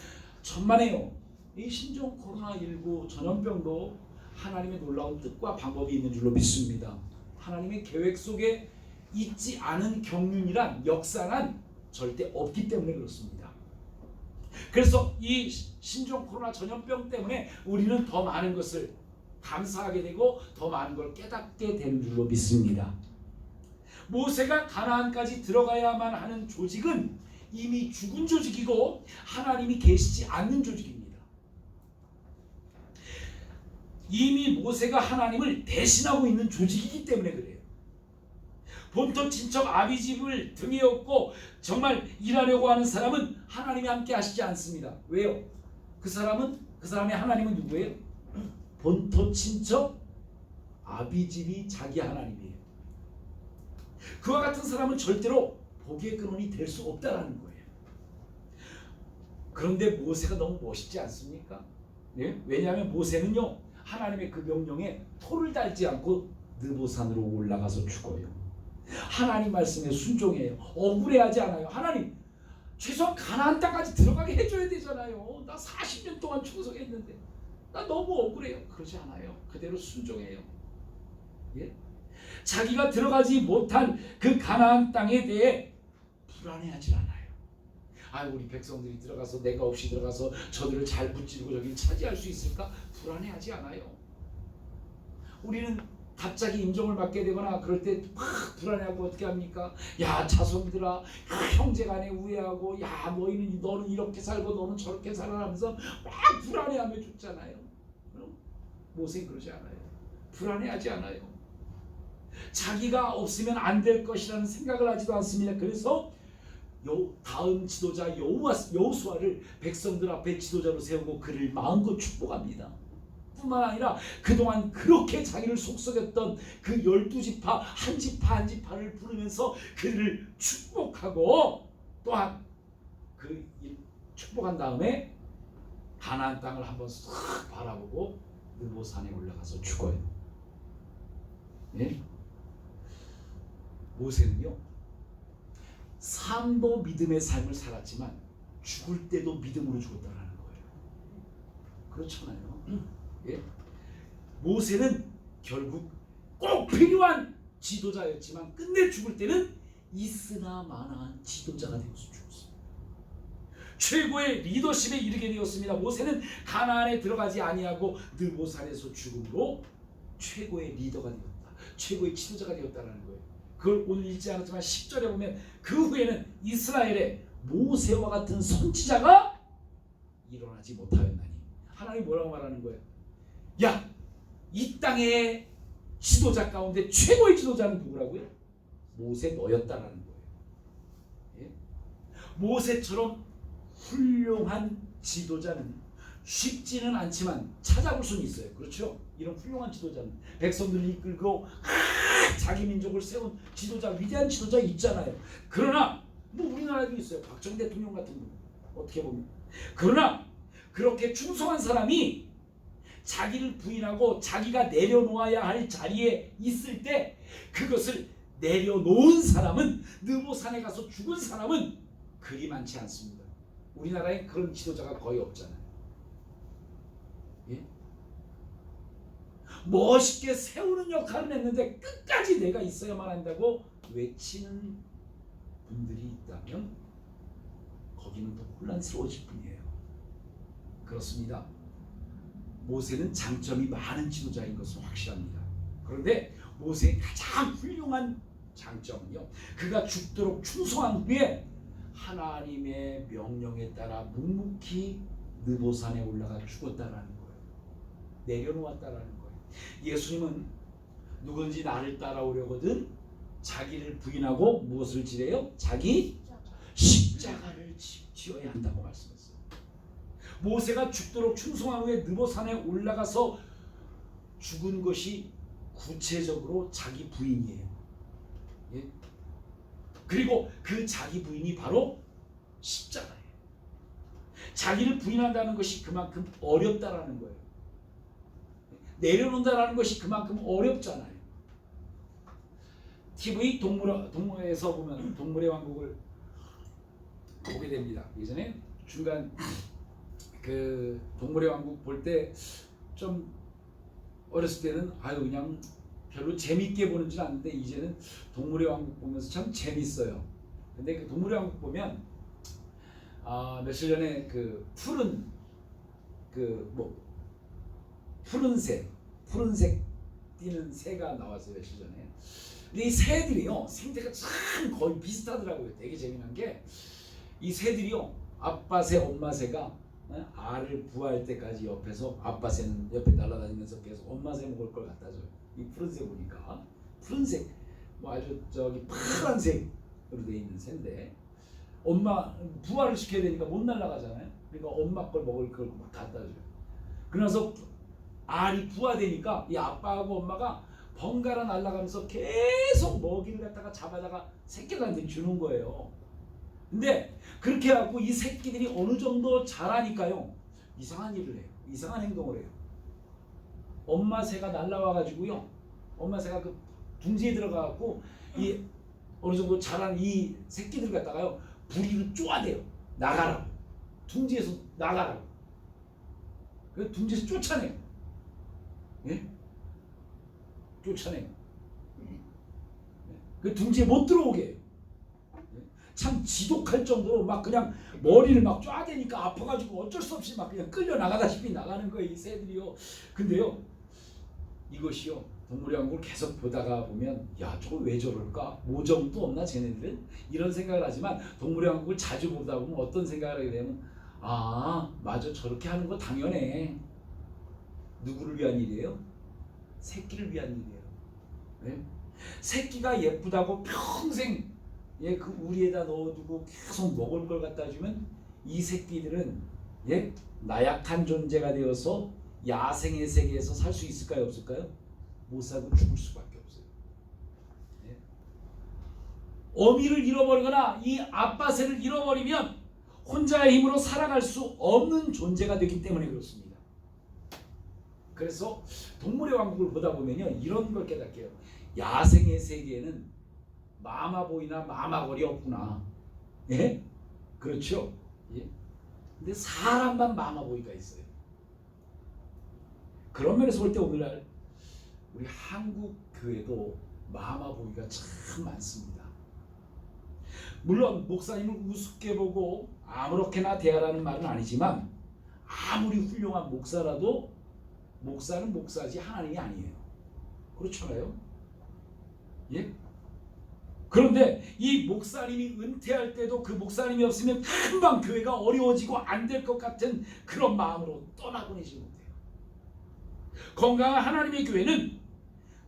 천만에요. 이 신종 코로나19 전염병도 하나님의 놀라운 뜻과 방법이 있는 줄로 믿습니다. 하나님의 계획 속에 있지 않은 경륜이란 역사란 절대 없기 때문에 그렇습니다. 그래서 이 신종 코로나 전염병 때문에 우리는 더 많은 것을 감사하게 되고 더 많은 걸 깨닫게 되는 줄로 믿습니다. 모세가 가나안까지 들어가야만 하는 조직은 이미 죽은 조직이고 하나님이 계시지 않는 조직입니다. 이미 모세가 하나님을 대신하고 있는 조직이기 때문에 그래요. 본토 친척 아비 집을 등에 업고 정말 일하려고 하는 사람은 하나님이 함께 하시지 않습니다. 왜요? 그 사람의 하나님은 누구예요? 본토 친척 아비 집이 자기 하나님이에요. 그와 같은 사람은 절대로 복의 근원이 될 수 없다라는 거예요. 그런데 모세가 너무 멋있지 않습니까? 왜냐하면 모세는요, 하나님의 그 명령에 토를 달지 않고 느보산으로 올라가서 죽어요. 하나님 말씀에 순종해요. 억울해하지 않아요. 하나님, 최소한 가나안 땅까지 들어가게 해줘야 되잖아요. 나 40년 동안 충성했는데 나 너무 억울해요. 그러지 않아요. 그대로 순종해요. 자기가 들어가지 못한 그 가나안 땅에 대해 불안해하지 않아요. 우리 백성들이 들어가서 내가 없이 들어가서 저들을 잘 무찌르고 저기를 차지할 수 있을까? 불안해하지 않아요. 우리는 갑자기 임종을 받게 되거나 그럴 때 막 불안해하고 어떻게 합니까? 야, 자손들아, 형제간에 우애하고, 야, 너는 이렇게 살고 너는 저렇게 살아 하면서 막 불안해하며 죽잖아요. 모세는 그러지 않아요. 불안해하지 않아요. 자기가 없으면 안 될 것이라는 생각을 하지도 않습니다. 그래서 다음 지도자 여호수아를 백성들 앞에 지도자로 세우고 그를 마음껏 축복합니다. 뿐만 아니라 그동안 그렇게 자기를 속썩였던 그 12지파 한 지파 한 지파를 부르면서 그들을 축복하고 또한 그 축복한 다음에 가나안 땅을 한번 싹 바라보고 느보산에 올라가서 죽어요. 예? 모세는요 삶도 믿음의 삶을 살았지만 죽을 때도 믿음으로 죽었다라는 거예요. 그렇잖아요. 예? 모세는 결국 꼭 필요한 지도자였지만 끝내 죽을 때는 있으나 마나한 지도자가 되어서 죽었어요. 최고의 리더십에 이르게 되었습니다. 모세는 가나안에 들어가지 아니하고 느보산에서 죽음으로 최고의 리더가 되었다. 최고의 지도자가 되었다는 거예요. 그걸 오늘 읽지 않았지만 10절에 보면 그 후에는 이스라엘에 모세와 같은 선지자가 일어나지 못하였나니 하나님이 뭐라고 말하는 거예요? 야, 이 땅의 지도자 가운데 최고의 지도자는 누구라고요? 모세 너였다라는 거예요. 예? 모세처럼 훌륭한 지도자는 쉽지는 않지만 찾아볼 수는 있어요. 그렇죠? 이런 훌륭한 지도자는 백성들을 이끌고 자기 민족을 세운 지도자, 위대한 지도자 있잖아요. 그러나 뭐 우리나라에도 있어요. 박정희 대통령 같은 분 어떻게 보면. 그러나 그렇게 충성한 사람이 자기를 부인하고 자기가 내려놓아야 할 자리에 있을 때 그것을 내려놓은 사람은, 느보산에 가서 죽은 사람은 그리 많지 않습니다. 우리나라에 그런 지도자가 거의 없잖아요. 예? 멋있게 세우는 역할을 했는데 끝까지 내가 있어야만 한다고 외치는 분들이 있다면 거기는 더 혼란스러워질 뿐이에요. 그렇습니다. 모세는 장점이 많은 지도자인 것은 확실합니다. 그런데 모세의 가장 훌륭한 장점은요, 그가 죽도록 충성한 후에 하나님의 명령에 따라 묵묵히 느보산에 올라가 죽었다라는 거예요. 내려놓았다라는 거예요. 예수님은 누구든지 나를 따라오려거든 자기를 부인하고 무엇을 지래요? 자기 십자가를 지어야 한다고 말씀했어요. 모세가 죽도록 충성한 후에 느보산에 올라가서 죽은 것이 구체적으로 자기 부인이에요. 예? 그리고 그 자기 부인이 바로 십자가예요. 자기를 부인한다는 것이 그만큼 어렵다라는 거예요. 내려놓는다라는 것이 그만큼 어렵잖아요. TV 동물에서 보면 동물의 왕국을 보게 됩니다. 예전에 중간 그 동물의 왕국 볼 때 좀 어렸을 때는 아유 그냥 별로 재밌게 보는 줄 아는데 이제는 동물의 왕국 보면서 참 재밌어요. 근데 그 동물의 왕국 보면 며칠 전에 그 푸른색 뛰는 새가 나왔어요. 며칠 전에. 근데 이 새들이요 생태가 참 거의 비슷하더라고요. 되게 재미난 게 이 새들이요 아빠 새 엄마 새가 알을 부화할 때까지 옆에서 아빠 새는 옆에 날아다니면서 계속 엄마 새 먹을 걸 갖다 줘요. 이 푸른색 보니까 푸른색 뭐 아주 저기 파란색으로 돼 있는 새인데 엄마 부화를 시켜야 되니까 못 날아가잖아요. 그러니까 엄마 걸 먹을 걸 막 갖다 줘요. 그러면서 알이 부화되니까 이 아빠하고 엄마가 번갈아 날아가면서 계속 먹이를 갖다가 잡아다가 새끼들한테 주는 거예요. 근데 그렇게 해갖고 이 새끼들이 어느 정도 자라니까요 이상한 일을 해요. 이상한 행동을 해요. 엄마 새가 날라와가지고요, 엄마 새가 그 둥지에 들어가갖고 이 어느 정도 자란 이 새끼들 갖다가요 부리로 쪼아대요. 나가라고. 둥지에서 나가라고. 그 둥지에서 쫓아내요. 예? 쫓아내요. 그 둥지에 못 들어오게 해요. 참 지독할 정도로 막 그냥 머리를 막 쪼아대니까 아파가지고 어쩔 수 없이 막 그냥 끌려 나가다시피 나가는 거예요, 이 새들이요. 근데요, 이것이요 동물의 왕국을 계속 보다가 보면 야 저거 왜 저럴까? 모정도 없나 쟤네들은? 이런 생각을 하지만 동물의 왕국을 자주 보다 보면 어떤 생각을 하게 되면 아 맞아 저렇게 하는 거 당연해. 누구를 위한 일이에요? 새끼를 위한 일이에요. 네? 새끼가 예쁘다고 평생 그 우리에다 넣어두고 계속 먹을 걸 갖다 주면 이 새끼들은 나약한 존재가 되어서 야생의 세계에서 살 수 있을까요, 없을까요? 못 살고 죽을 수밖에 없어요. 예? 어미를 잃어버리거나 이 아빠새를 잃어버리면 혼자의 힘으로 살아갈 수 없는 존재가 되기 때문에 그렇습니다. 그래서 동물의 왕국을 보다 보면요, 이런 걸 깨닫게요. 야생의 세계에는 마마보이나 마마걸이 없구나. 예? 그렇죠? 예? 근데 사람만 마마보이가 있어요. 그런 면에서 볼 때 오늘날 우리 한국 교회도 마마보이가 참 많습니다. 물론 목사님을 우습게 보고 아무렇게나 대하라는 말은 아니지만 아무리 훌륭한 목사라도 목사는 목사지 하나님이 아니에요. 그렇잖아요. 예? 그런데 이 목사님이 은퇴할 때도 그 목사님이 없으면 금방 교회가 어려워지고 안 될 것 같은 그런 마음으로 떠나보내지 못해요. 건강한 하나님의 교회는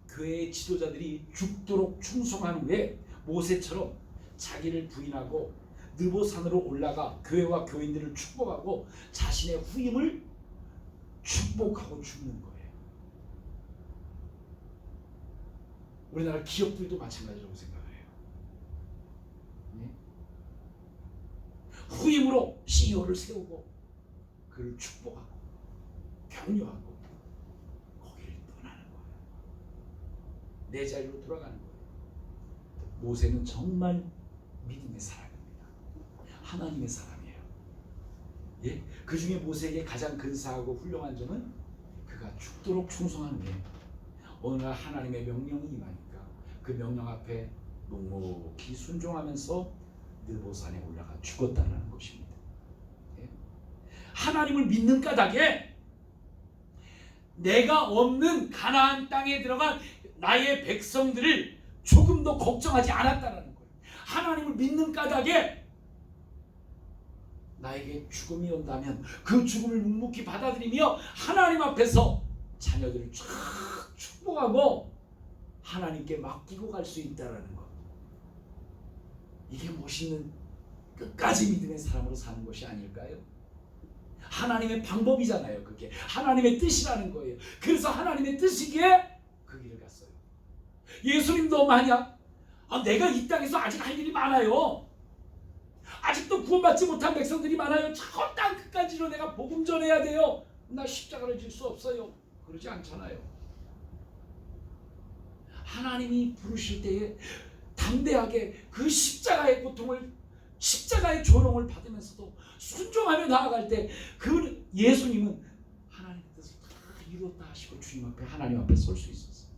교회의 지도자들이 죽도록 충성한 후에 모세처럼 자기를 부인하고 느보산으로 올라가 교회와 교인들을 축복하고 자신의 후임을 축복하고 죽는 거예요. 우리나라 기업들도 마찬가지라고 생각해요. 네? 후임으로 CEO를 세우고 그를 축복하고 격려하고 거기를 떠나는 거예요. 내 자리로 돌아가는 거예요. 모세는 정말 믿음의 사람입니다. 하나님의 사람이에요. 예? 그 중에 모세에게 가장 근사하고 훌륭한 점은 그가 죽도록 충성한 후에 어느 날 하나님의 명령이 임하니까 그 명령 앞에 묵묵히 순종하면서 느보산에 올라가 죽었다는 것입니다. 예? 하나님을 믿는 까닭에 내가 없는 가나안 땅에 들어간 나의 백성들을 조금 더 걱정하지 않았다는 거예요. 하나님을 믿는 까닭에 나에게 죽음이 온다면 그 죽음을 묵묵히 받아들이며 하나님 앞에서 자녀들을 쫙 축복하고 하나님께 맡기고 갈 수 있다는 것. 이게 멋있는 끝까지 믿음의 사람으로 사는 것이 아닐까요? 하나님의 방법이잖아요. 그게 하나님의 뜻이라는 거예요. 그래서 하나님의 뜻이기에 그 길을 갔어요. 예수님도 만약 내가 이 땅에서 아직 할 일이 많아요. 아직도 구원받지 못한 백성들이 많아요. 저 땅 끝까지로 내가 복음 전해야 돼요. 나 십자가를 질 수 없어요. 그러지 않잖아요. 하나님이 부르실 때에 담대하게 그 십자가의 고통을, 십자가의 조롱을 받으면서도 순종하며 나아갈 때 그 예수님은 하나님의 뜻을 다 이루었다 하시고 주님 앞에, 하나님 앞에 설 수 있었어요.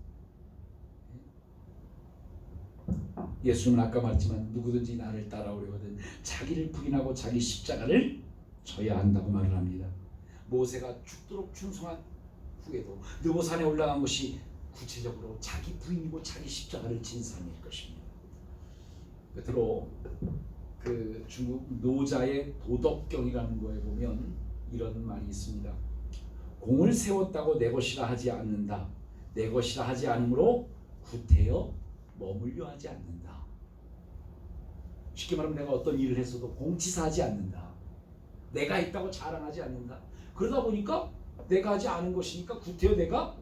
예수님은 아까 말했지만 누구든지 나를 따라오려거든 자기를 부인하고 자기 십자가를 져야 한다고 말을 합니다. 모세가 죽도록 충성한 후에도 느보산에 올라간 것이 구체적으로 자기 부인이고 자기 십자가를 진 삶일 것입니다. 끝으로 그 중국 노자의 도덕경이라는 거에 보면 이런 말이 있습니다. 공을 세웠다고 내 것이라 하지 않는다. 내 것이라 하지 않으므로 구태여 머물려 하지 않는다. 쉽게 말하면 내가 어떤 일을 했어도 공치사하지 않는다. 내가 있다고 자랑하지 않는다. 그러다 보니까 내가 하지 않은 것이니까 구태여 내가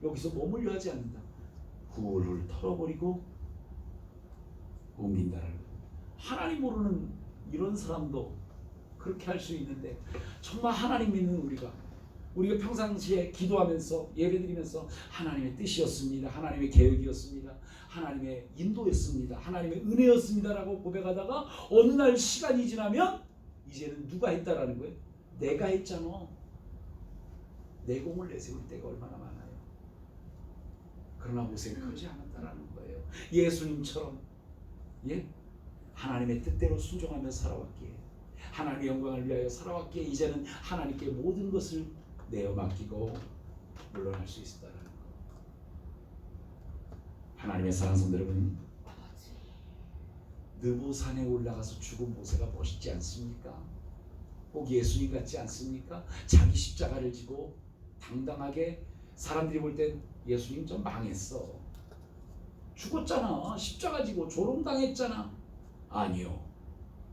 여기서 머물려 하지 않는다. 훌훌 털어버리고 옮긴다는 거예요. 하나님 모르는 이런 사람도 그렇게 할 수 있는데, 정말 하나님 믿는 우리가 평상시에 기도하면서 예배드리면서 하나님의 뜻이었습니다, 하나님의 계획이었습니다, 하나님의 인도였습니다, 하나님의 은혜였습니다라고 고백하다가 어느 날 시간이 지나면 이제는 누가 했다라는 거예요? 내가 했잖아. 내 공을 내세울 때가 얼마나 많아요. 그러나 모세는 그러지 않았다라는 거예요. 예수님처럼 하나님의 뜻대로 순종하며 살아왔기에, 하나님의 영광을 위하여 살아왔기에 이제는 하나님께 모든 것을 내어 맡기고 물러날 수 있었다는 것. 하나님의 사랑하는 성도 여러분, 느보산에 올라가서 죽은 모세가 멋있지 않습니까? 꼭 예수님 같지 않습니까? 자기 십자가를 지고 당당하게, 사람들이 볼 땐 예수님 좀 망했어, 죽었잖아, 십자가 지고 조롱당했잖아. 아니요,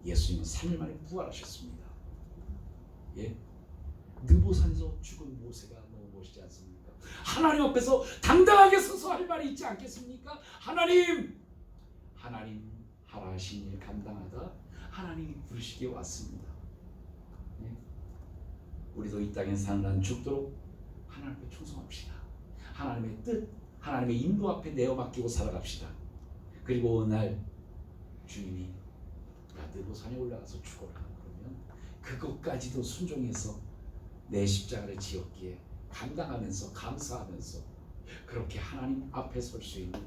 예수님은 3일 만에 부활하셨습니다. 느보산에서 죽은 모세가 너무 멋있지 않습니까? 하나님 앞에서 당당하게 서서 할 말이 있지 않겠습니까? 하나님 하라 하신 일 감당하다 하나님이 부르시기에 왔습니다. 네? 우리도 이 땅에 사는 한 죽도록 하나님께 충성합시다. 하나님의 뜻, 하나님의 인도 앞에 내어 맡기고 살아갑시다. 그리고 어느 날 주님이 야 느보산에 올라가서 죽어라 그러면 그것까지도 순종해서 내 십자가를 지었기에 감당하면서 감사하면서 그렇게 하나님 앞에 설 수 있는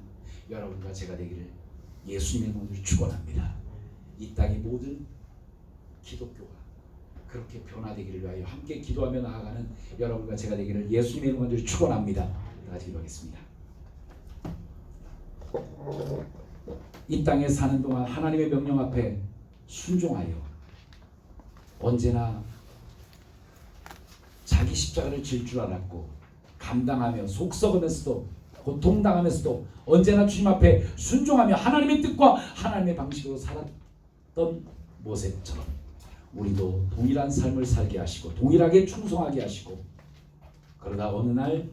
여러분과 제가 되기를 예수님의 이름으로 축원합니다. 이 땅의 모든 기독교가 그렇게 변화되기를 위하여 함께 기도하며 나아가는 여러분과 제가 되기를 예수님의 이름으로 축원합니다. 다 같이 기도하겠습니다. 이 땅에 사는 동안 하나님의 명령 앞에 순종하여 언제나 자기 십자가를 질 줄 알았고 감당하며 속 썩으면서도 고통당하면서도 언제나 주님 앞에 순종하며 하나님의 뜻과 하나님의 방식으로 살았던 모세처럼 우리도 동일한 삶을 살게 하시고 동일하게 충성하게 하시고 그러다 어느 날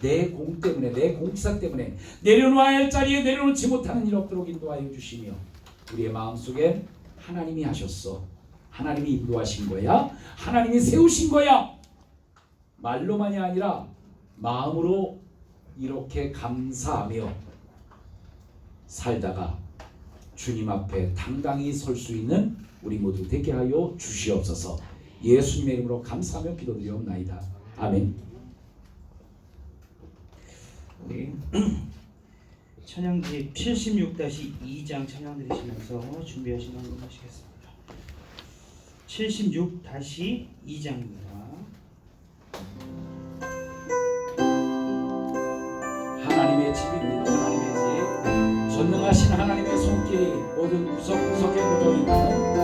내 공 때문에 내 공기사 때문에 내려놓아야 할 자리에 내려놓지 못하는 일 없도록 인도하여 주시며 우리의 마음속에 하나님이 하셨어 하나님이 인도하신 거야 하나님이 세우신 거야 말로만이 아니라 마음으로 이렇게 감사하며 살다가 주님 앞에 당당히 설 수 있는 우리 모두 되게 하여 주시옵소서. 예수님의 이름으로 감사하며 기도드리옵나이다. 아멘. 우리 찬양집 76-2장 찬양 드리시면서 준비하신 한번 하시겠습니다. 76-2장입니다. 하나님의 집입니다. 하나님의 집. 전능하신 하나님의 손길이 모든 구석구석에 묻어있고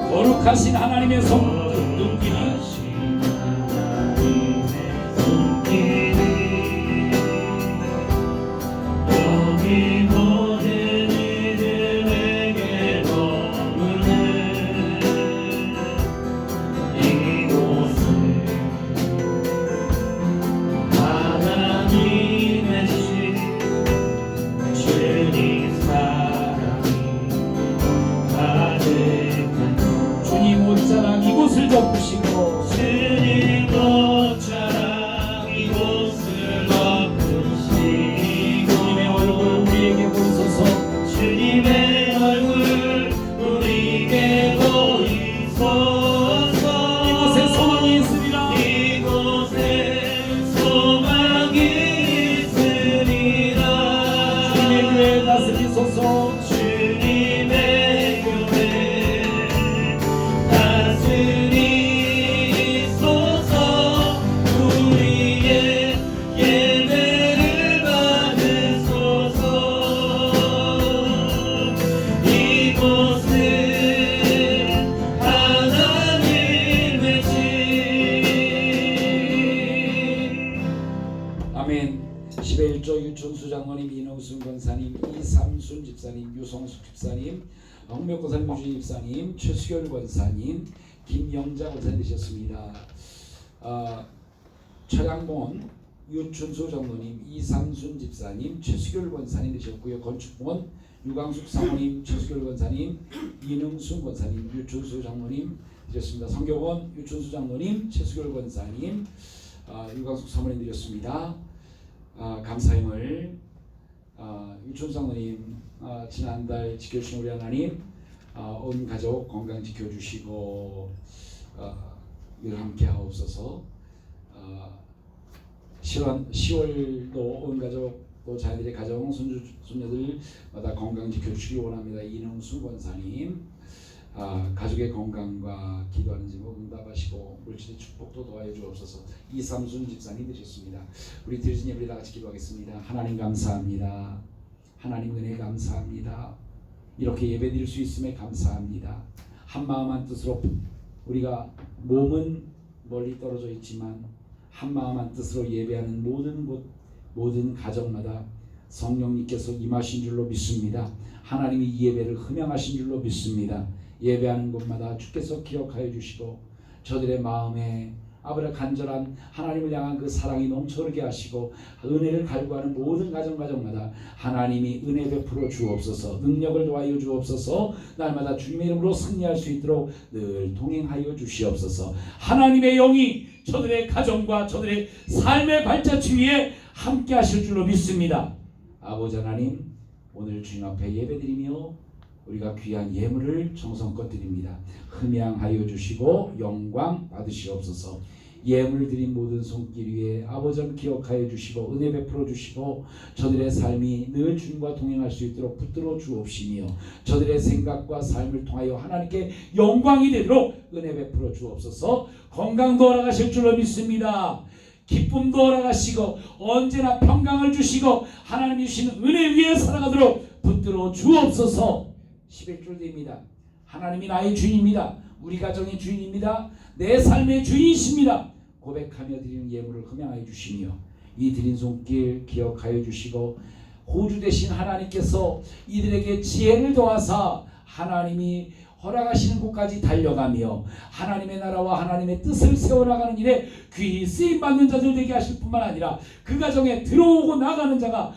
거룩하신 하나님의 손길이 여기 모든 이들에게 머무는 이곳은 하나님의 집 주님 사랑이 가득한 주님 옷자랑 이곳을 덮으시고 주님 옷자랑 이곳을 덮으시고 주님의 얼굴 우리에게 보이소서 주님의 얼굴 우리에게 보이소서 이곳에 소망이 있으리라 이곳에 소망이 있으리라 주님의 교회 다스리소서 주님의 교회 다스리소서 우리의 예배를 받으소서 이곳은 하나님의 집 아멘. 11조 유천수 장로님, 이능순 권사님, 이삼순 집사님, 유성숙 집사님, 홍명 권사님, 유진 집사님, 최수결 권사님, 김영자 권사님 되셨습니다. 최양봉원 유춘수 장로님, 이삼순 집사님, 최수결 권사님 되셨고요. 건축공원 유광숙 사모님, 최수결 권사님, 이능순 권사님, 유춘수 장로님 되셨습니다. 성교원 유춘수 장로님, 최수결 권사님, 유광숙 사모님 되셨습니다. 감사임을 유춘수 장로님 지난달 지켜주신 우리 하나님 온 가족 건강 지켜주시고 늘 함께 하옵소서. 10월도 온 가족 또 자녀들의 가정, 손주, 손녀들마다 건강 지켜주시기 원합니다. 이능수 권사님, 가족의 건강과 기도하는 제목 응답하시고 물질의 축복도 도와여 주옵소서. 이삼순 집사님 되셨습니다. 우리 드리신 예배 다 같이 기도하겠습니다. 하나님 감사합니다. 하나님 은혜 감사합니다. 이렇게 예배 드릴 수 있음에 감사합니다. 한 마음 한 뜻으로 우리가 몸은 멀리 떨어져 있지만 한 마음 한 뜻으로 예배하는 모든 곳, 모든 가정마다 성령님께서 임하신 줄로 믿습니다. 하나님이 이 예배를 흠양하신 줄로 믿습니다. 예배하는 곳마다 주께서 기억하여 주시고 저들의 마음에 아버지의 간절한 하나님을 향한 그 사랑이 넘쳐흐르게 하시고 은혜를 갈구하는 모든 가정마다 하나님이 은혜 베풀어 주옵소서. 능력을 도와여 주옵소서. 날마다 주님의 이름으로 승리할 수 있도록 늘 동행하여 주시옵소서. 하나님의 영이 저들의 가정과 저들의 삶의 발자취 위에 함께 하실 줄로 믿습니다. 아버지 하나님, 오늘 주님 앞에 예배드리며 우리가 귀한 예물을 정성껏 드립니다. 흠양하여 주시고 영광 받으시옵소서. 예물 드린 모든 손길 위에 아버지 기억하여 주시고 은혜 베풀어 주시고 저들의 삶이 늘 주님과 동행할 수 있도록 붙들어 주옵시며 저들의 생각과 삶을 통하여 하나님께 영광이 되도록 은혜 베풀어 주옵소서. 건강도 허락하실 줄로 믿습니다. 기쁨도 허락하시고 언제나 평강을 주시고 하나님이 주시는 은혜 위에 살아가도록 붙들어 주옵소서. 11절입니다. 하나님이 나의 주인입니다. 우리 가정의 주인입니다. 내 삶의 주인이십니다. 고백하며 드리는 예물을 흠양하여 주시며 이 드린 손길 기억하여 주시고 호주 되신 하나님께서 이들에게 지혜를 더하사 하나님이 허락하시는 곳까지 달려가며 하나님의 나라와 하나님의 뜻을 세워나가는 일에 귀히 쓰임받는 자들 되게 하실 뿐만 아니라 그 가정에 들어오고 나가는 자가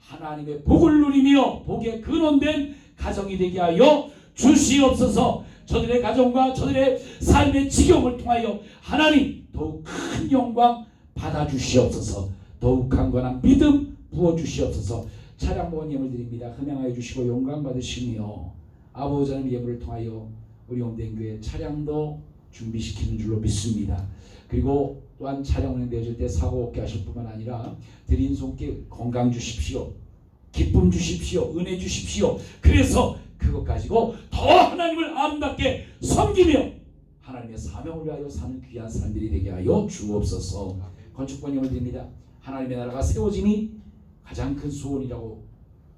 하나님의 복을 누리며 복에 근원된 가정이 되게 하여 주시옵소서. 저들의 가정과 저들의 삶의 지경을 통하여 하나님 더욱 큰 영광 받아주시옵소서. 더욱 강건한 믿음 부어주시옵소서. 차량 모은 예물 드립니다. 흠양하여 주시고 영광 받으시며 아버지 하나님 예물을 통하여 우리 온대교회 차량도 준비시키는 줄로 믿습니다. 그리고 또한 차량 운행되어질 때 사고 없게 하실 뿐만 아니라 드린 손길 건강 주십시오. 기쁨 주십시오. 은혜 주십시오. 그래서 그것 가지고 더 하나님을 아름답게 섬기며 하나님의 사명을 위하여 사는 귀한 사람들이 되게 하여 주옵소서. 건축번영을 드립니다. 하나님의 나라가 세워짐이 가장 큰 소원이라고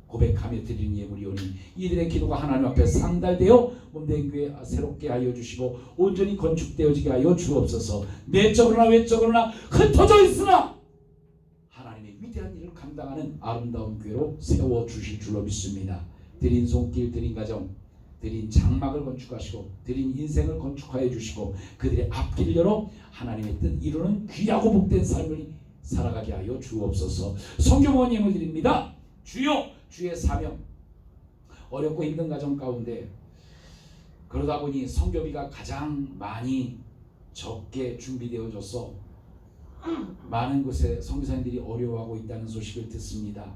고백하며 드리는 예물이오니 이들의 기도가 하나님 앞에 상달되어 몸된 교회 새롭게 하여 주시고 온전히 건축되어지게 하여 주옵소서. 내적으로나 외적으로나 흩어져 있으나 하나님의 위대한 일을 감당하는 아름다운 교회로 세워주실 줄로 믿습니다. 드린 손길, 드린 가정, 드린 장막을 건축하시고 드린 인생을 건축하여 주시고 그들의 앞길을 열어 하나님의 뜻 이루는 귀하고 복된 삶을 살아가게 하여 주옵소서. 성경원 예물 드립니다. 주여, 주의 사명. 어렵고 힘든 가정 가운데 그러다 보니 성교비가 가장 많이 적게 준비되어져서 많은 곳에 선교사님들이 어려워하고 있다는 소식을 듣습니다.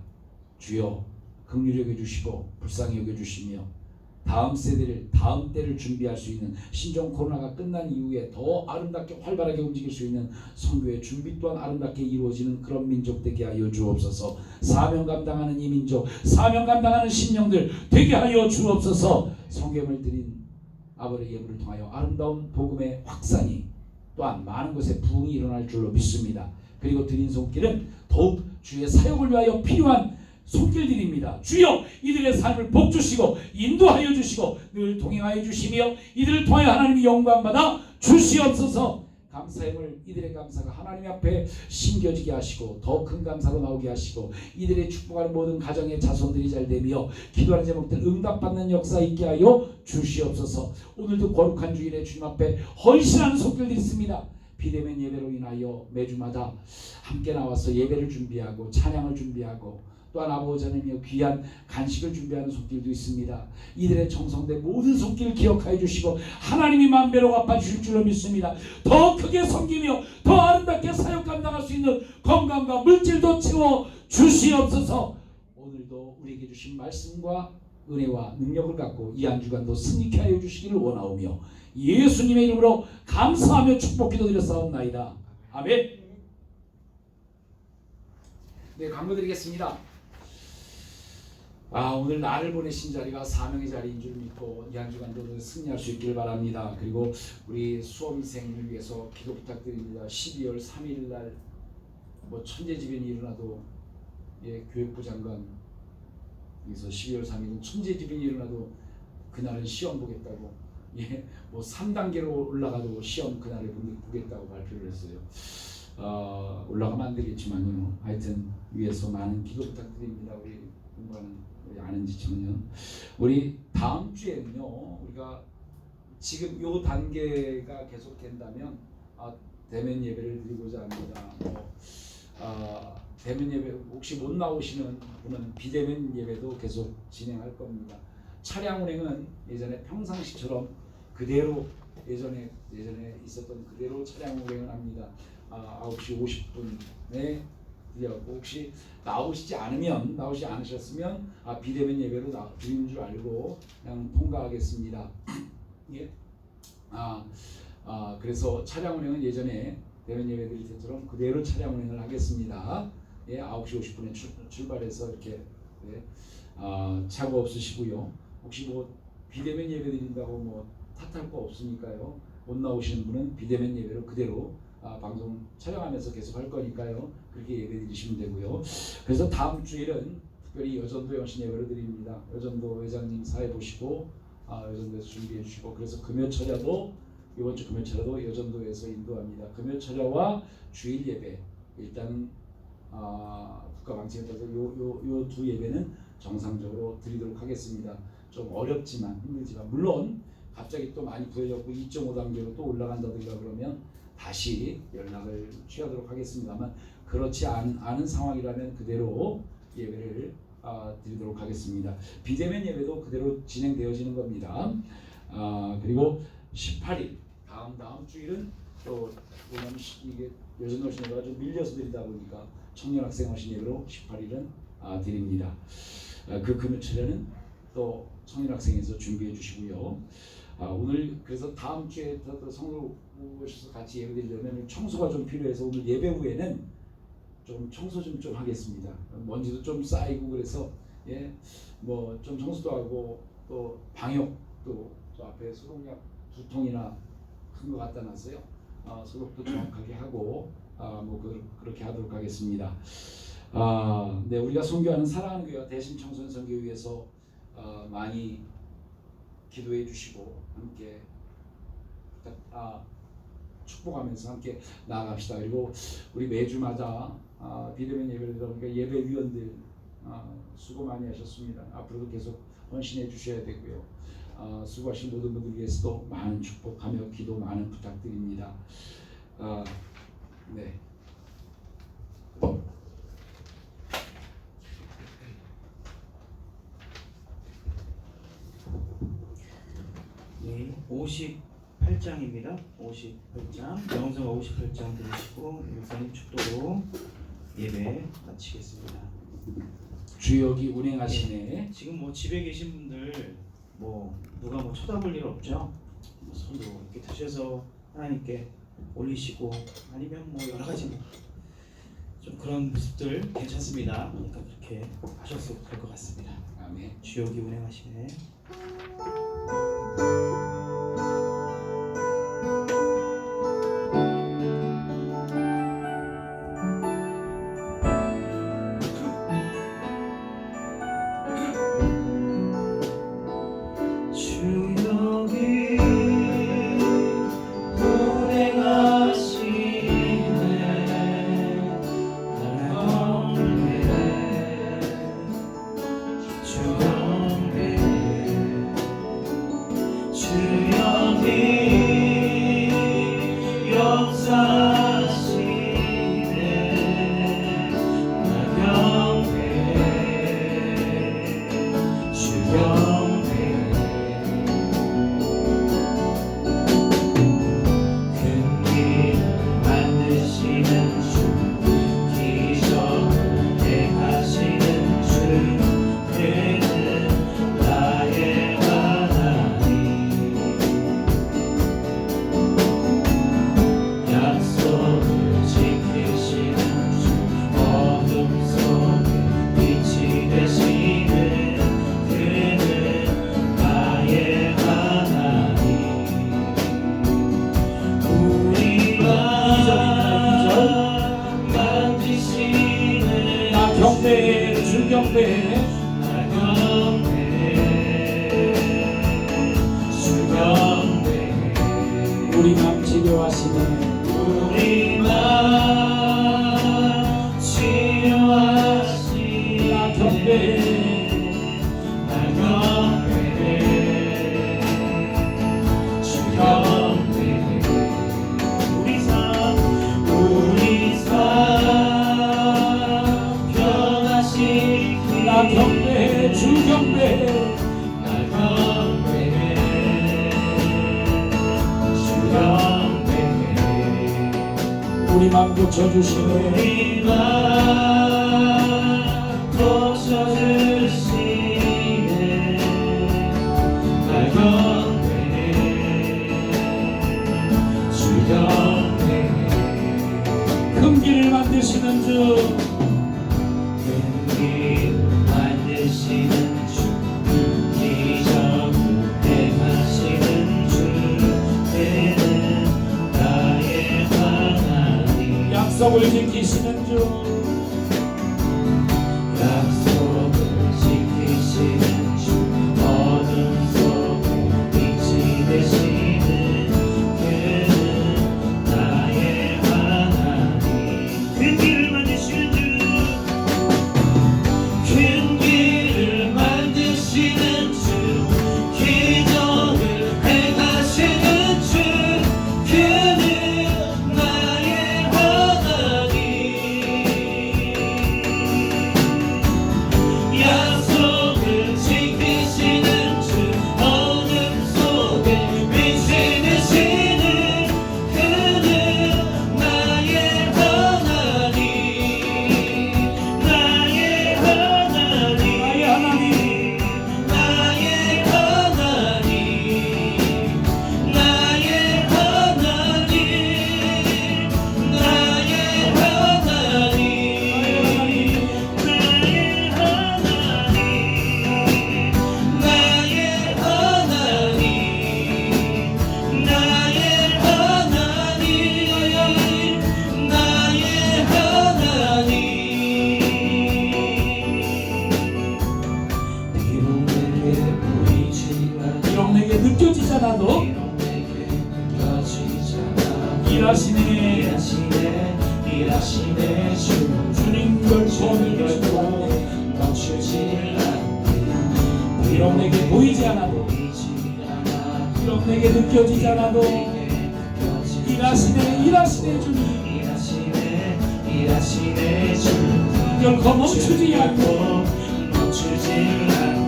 주여 긍휼히 여겨주시고 불쌍히 여겨주시며 다음 세대를 다음 때를 준비할 수 있는 신종 코로나가 끝난 이후에 더 아름답게 활발하게 움직일 수 있는 선교의 준비 또한 아름답게 이루어지는 그런 민족 되게 하여 주옵소서. 사명 감당하는 이 민족, 사명 감당하는 신령들 되게 하여 주옵소서. 성경을 드린 아버지의 예물을 통하여 아름다운 복음의 확산이 또한 많은 곳에 부흥이 일어날 줄로 믿습니다. 그리고 드린 손길은 더욱 주의 사역을 위하여 필요한 손길들입니다. 주여 이들의 삶을 복주시고 인도하여 주시고 늘 동행하여 주시며 이들을 통하여 하나님이 영광받아 주시옵소서. 감사함을 이들의 감사가 하나님 앞에 심겨지게 하시고 더 큰 감사로 나오게 하시고 이들의 축복하는 모든 가정의 자손들이 잘되며 기도하는 제목들 응답받는 역사 있게 하여 주시옵소서. 오늘도 거룩한 주일에 주님 앞에 헌신하는 손길들이 있습니다. 비대면 예배로 인하여 매주마다 함께 나와서 예배를 준비하고 찬양을 준비하고 또한 아버지 하나님의 귀한 간식을 준비하는 손길도 있습니다. 이들의 정성된 모든 손길을 기억하여 주시고 하나님이 만배로 갚아주실 줄로 믿습니다. 더 크게 섬기며 더 아름답게 사역 감당할 수 있는 건강과 물질도 채워 주시옵소서. 오늘도 우리에게 주신 말씀과 은혜와 능력을 갖고 이 한 주간도 승리케 하여 주시기를 원하오며 예수님의 이름으로 감사하며 축복 기도드렸사옵나이다. 아멘. 네, 광고 드리겠습니다. 오늘 나를 보내신 자리가 사명의 자리인 줄 믿고 이 한 주간도 승리할 수 있길 바랍니다. 그리고 우리 수험생을 위해서 기도 부탁드립니다. 12월 3일 날 뭐 천재지변이 일어나도 교육부 장관 여기서 12월 3일은 천재지변이 일어나도 그날은 시험 보겠다고 뭐 3단계로 올라가도 시험 그날에 보겠다고 발표를 했어요. 올라가면 안 되겠지만요. 하여튼 위에서 많은 기도 부탁드립니다. 우리 공부하는 우리 아는지 청년. 우리 다음 주에는요. 우리가 지금 요 단계가 계속된다면 대면 예배를 드리고자 합니다. 대면 예배 혹시 못 나오시는 분은 비대면 예배도 계속 진행할 겁니다. 차량 운행은 예전에 평상시처럼 그대로 예전에 있었던 그대로 차량 운행을 합니다. 9시 50분에 드리고 혹시 나오시지 않으셨으면 비대면 예배로 드리는 줄 알고 그냥 통과하겠습니다. 예. 그래서 차량 운행은 예전에 대면 예배 드릴 때처럼 그대로 차량 운행을 하겠습니다. 9시 50분에 출발해서 이렇게 차고 없으시고요. 혹시 뭐 비대면 예배 드린다고 뭐 탓할 거 없으니까요. 못 나오시는 분은 비대면 예배로 그대로 방송 촬영하면서 계속 할 거니까요. 그렇게 예배 드리시면 되고요. 그래서 다음 주일은 특별히 여전도 영신 예배를 드립니다. 여전도 회장님 사회 보시고 여전도에서 준비해 주시고 그래서 금요철야도 이번 주 금요철야도 여전도에서 인도합니다. 금요철야와 주일 예배 일단 국가 방침에 따라서 요 두 예배는 정상적으로 드리도록 하겠습니다. 좀 어렵지만 힘들지만 물론 갑자기 또 많이 부여졌고 2.5단계로 또 올라간다든가 그러면 다시 연락을 취하도록 하겠습니다만 그렇지 않은 상황이라면 그대로 예배를 드리도록 하겠습니다. 비대면 예배도 그대로 진행되어지는 겁니다. 그리고 18일 다음 주일은 또 왜냐면 이게 여전 어신 예배가 좀 밀려서 드리다 보니까 청년 학생 어신 예배로 18일은 드립니다. 그 금요철에는 또 청년 학생에서 준비해 주시고요. 오늘 그래서 다음 주에 또 성도 오셔서 같이 예배드리려면 청소가 좀 필요해서 오늘 예배 후에는 좀 청소 좀 하겠습니다. 먼지도 좀 쌓이고 그래서 뭐 좀 청소도 하고 또 방역도 저 앞에 소독약 2통이나 큰 거 갖다 놨어요. 소독도 정확하게 하고 뭐 그렇게 하도록 하겠습니다. 네, 우리가 선교하는 사랑하는 교회와 대신 청소년 선교를 위해서 많이 기도해 주시고 함께 축복하면서 함께 나아갑시다. 그리고 우리 매주마다 비대면 예배를 들어보니까 예배위원들 수고 많이 하셨습니다. 앞으로도 계속 헌신해 주셔야 되고요. 수고하신 모든 분들 위해서도 많은 축복하며 기도 많은 부탁드립니다. 네. 58장입니다. 58장 영성가 58장 들으시고 목사님 축도로 예배 마치겠습니다. 주역이 운행하시네. 지금 뭐 집에 계신 분들 뭐 누가 뭐 쳐다볼 일 없죠? 손으로 이렇게 드셔서 하나님께 올리시고 아니면 뭐 여러 가지 좀 그런 모습들 괜찮습니다. 그러니까 그렇게 하셔도 될 것 같습니다. 아멘. 주역이 운행하시네. 주역이 치료하시네. 우리 맘 치료하시네. 나 경배해. 나 경배해. 주 경배해. 우리 삶 변화시키네. 나 경배해. 주 경배해. 나 경배해. 주 경배해. 우리 맘 고쳐주시네. 우리 맘 고쳐주시네. 나 경배해. 주 경배해. 큰 길을 만드시는 주. 길 만드시는 주, 기적을 행하시는 주, 때는 나의 하나님. 약속을 지키시는 주. 약속을 지키시는 주, 어둠 속에 빛이 되시는 그는 나의 하나님. 큰 길을 만드시는 주, 큰 길을 만드시는 주, 기적을 행하시는 주, 그는 나의 하나님. 약속을 지키시는 주, 어둠 속에 빛이 되시는 그는 나의 하나님. 나의 하나님. 나의 하나님. 나의 하나님. 나의 하나님. 나의 하나님. 비록 내게 느껴지지 않아도 일하시네. 일하시네 주, 주님 결코 멈추지 않네. 비록 내게 보이지 않아도, 비록 내게 느껴지지 않아도 일하시네. 일하시네 주님. 일하시네 주, 결코 멈추지 않고 멈추지 않네.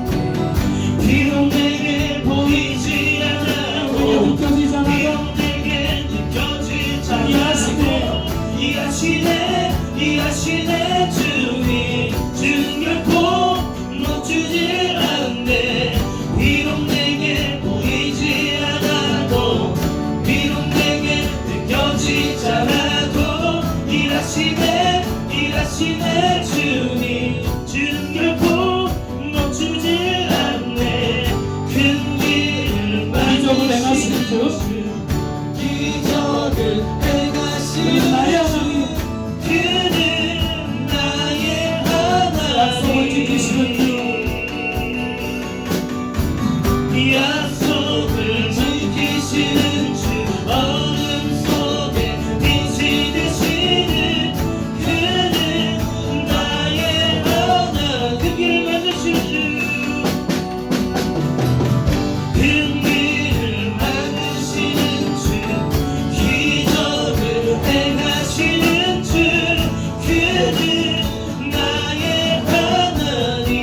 비록 내게 보이지 내게 않아도, 느껴지지 않아도 비록 내게 느껴지지 않아도 일하시네. 일하시네 주님, 주님 결코 멈추지 않네. 비록 내게 보이지 않아도, 비록 내게 느껴지지 않아도 일하시네. 일하시네 주님, 주님 결코 멈추지 않네. 큰 길을 기적을 행하시는 주. 기적을 행하시는 그는 나의 하나님. 그는 나의 하나님. 약속을 지키시는 주. 약속을 지키시는 주, 어둠 속에 빛이 되시는 그는 나의 하나님. 그 길을 만드시는 주, 큰 길을 만드시는 주, 기적을 행하시는 주, 그는 나의 하나님.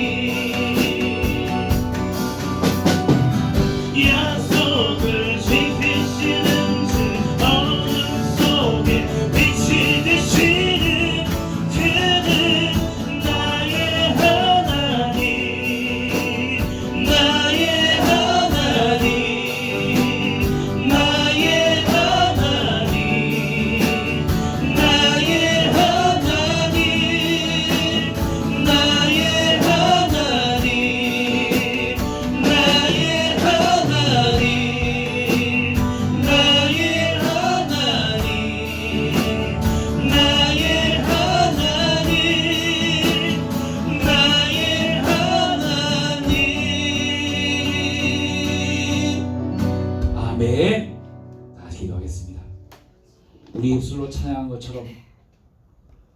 예술로 찬양한 것처럼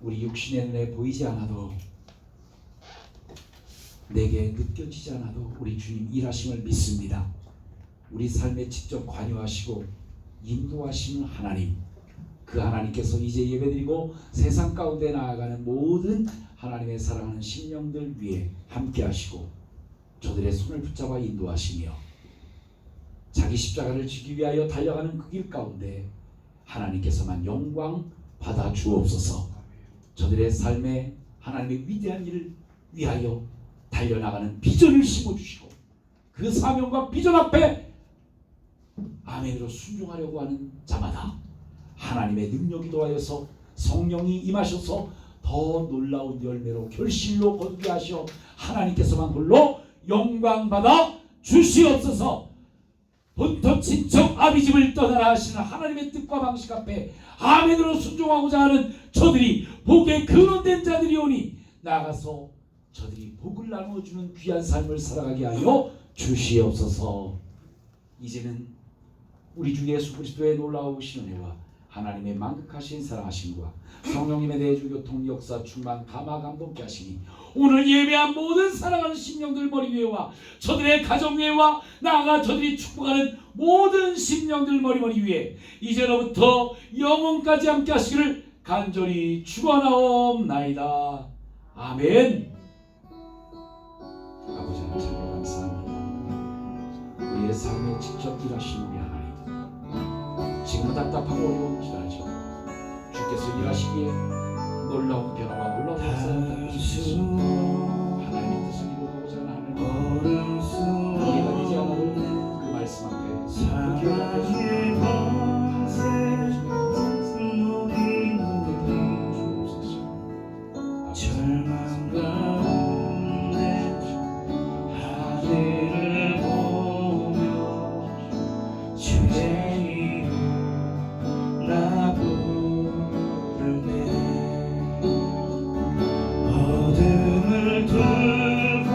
우리 육신의 눈에 보이지 않아도 내게 느껴지지 않아도 우리 주님 일하심을 믿습니다. 우리 삶에 직접 관여하시고 인도하시는 하나님, 그 하나님께서 이제 예배드리고 세상 가운데 나아가는 모든 하나님의 사랑하는 심령들 위해 함께 하시고 저들의 손을 붙잡아 인도하시며 자기 십자가를 지기 위하여 달려가는 그 길 가운데 하나님께서만 영광 받아 주옵소서. 저들의 삶에 하나님의 위대한 일을 위하여 달려나가는 비전을 심어주시고 그 사명과 비전 앞에 아멘으로 순종하려고 하는 자마다 하나님의 능력이 도하여서 성령이 임하셔서 더 놀라운 열매로 결실로 거두게 하시어 하나님께서만 홀로 영광 받아 주시옵소서. 본토 친척 아비집을 떠나라 하시는 하나님의 뜻과 방식 앞에 아멘으로 순종하고자 하는 저들이 복에 근원된 자들이오니 나가서 저들이 복을 나누어주는 귀한 삶을 살아가게 하여 주시옵소서. 이제는 우리 주 예수 그리스도의 놀라우신 은혜와 하나님의 만극하신 사랑하심과 성령님의 내주 교통 역사 충만 감화 감동케 하시니 오늘 예배한 모든 사랑하는 심령들 머리 위에와 저들의 가정 위에와 나아가 저들이 축복하는 모든 심령들 머리 위에 이제로부터 영원까지 함께 하시기를 간절히 축원하옵나이다. 아멘. 아버지 하나님 참 감사합니다. 우리의 삶에 직접 일하시는 우리 하나님, 지금은 답답하고 어려운 지라죠 주께서 일하시기에 놀라운 변화와 놀라운 역사를 주시옵소서. 하나님의 뜻을 이루고자 하는 하나님, 이해가 되지 않아도 그 말씀 앞에 그 기억 앞에 절망 가운데 하늘을 보며 주의 이름 나 부르네. 어둠을 뚫고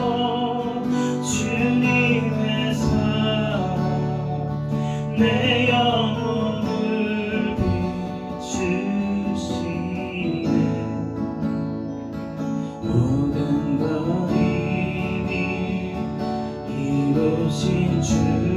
주님의 사랑 내 영혼을 비추시네. 모든 것 이미 이루신 주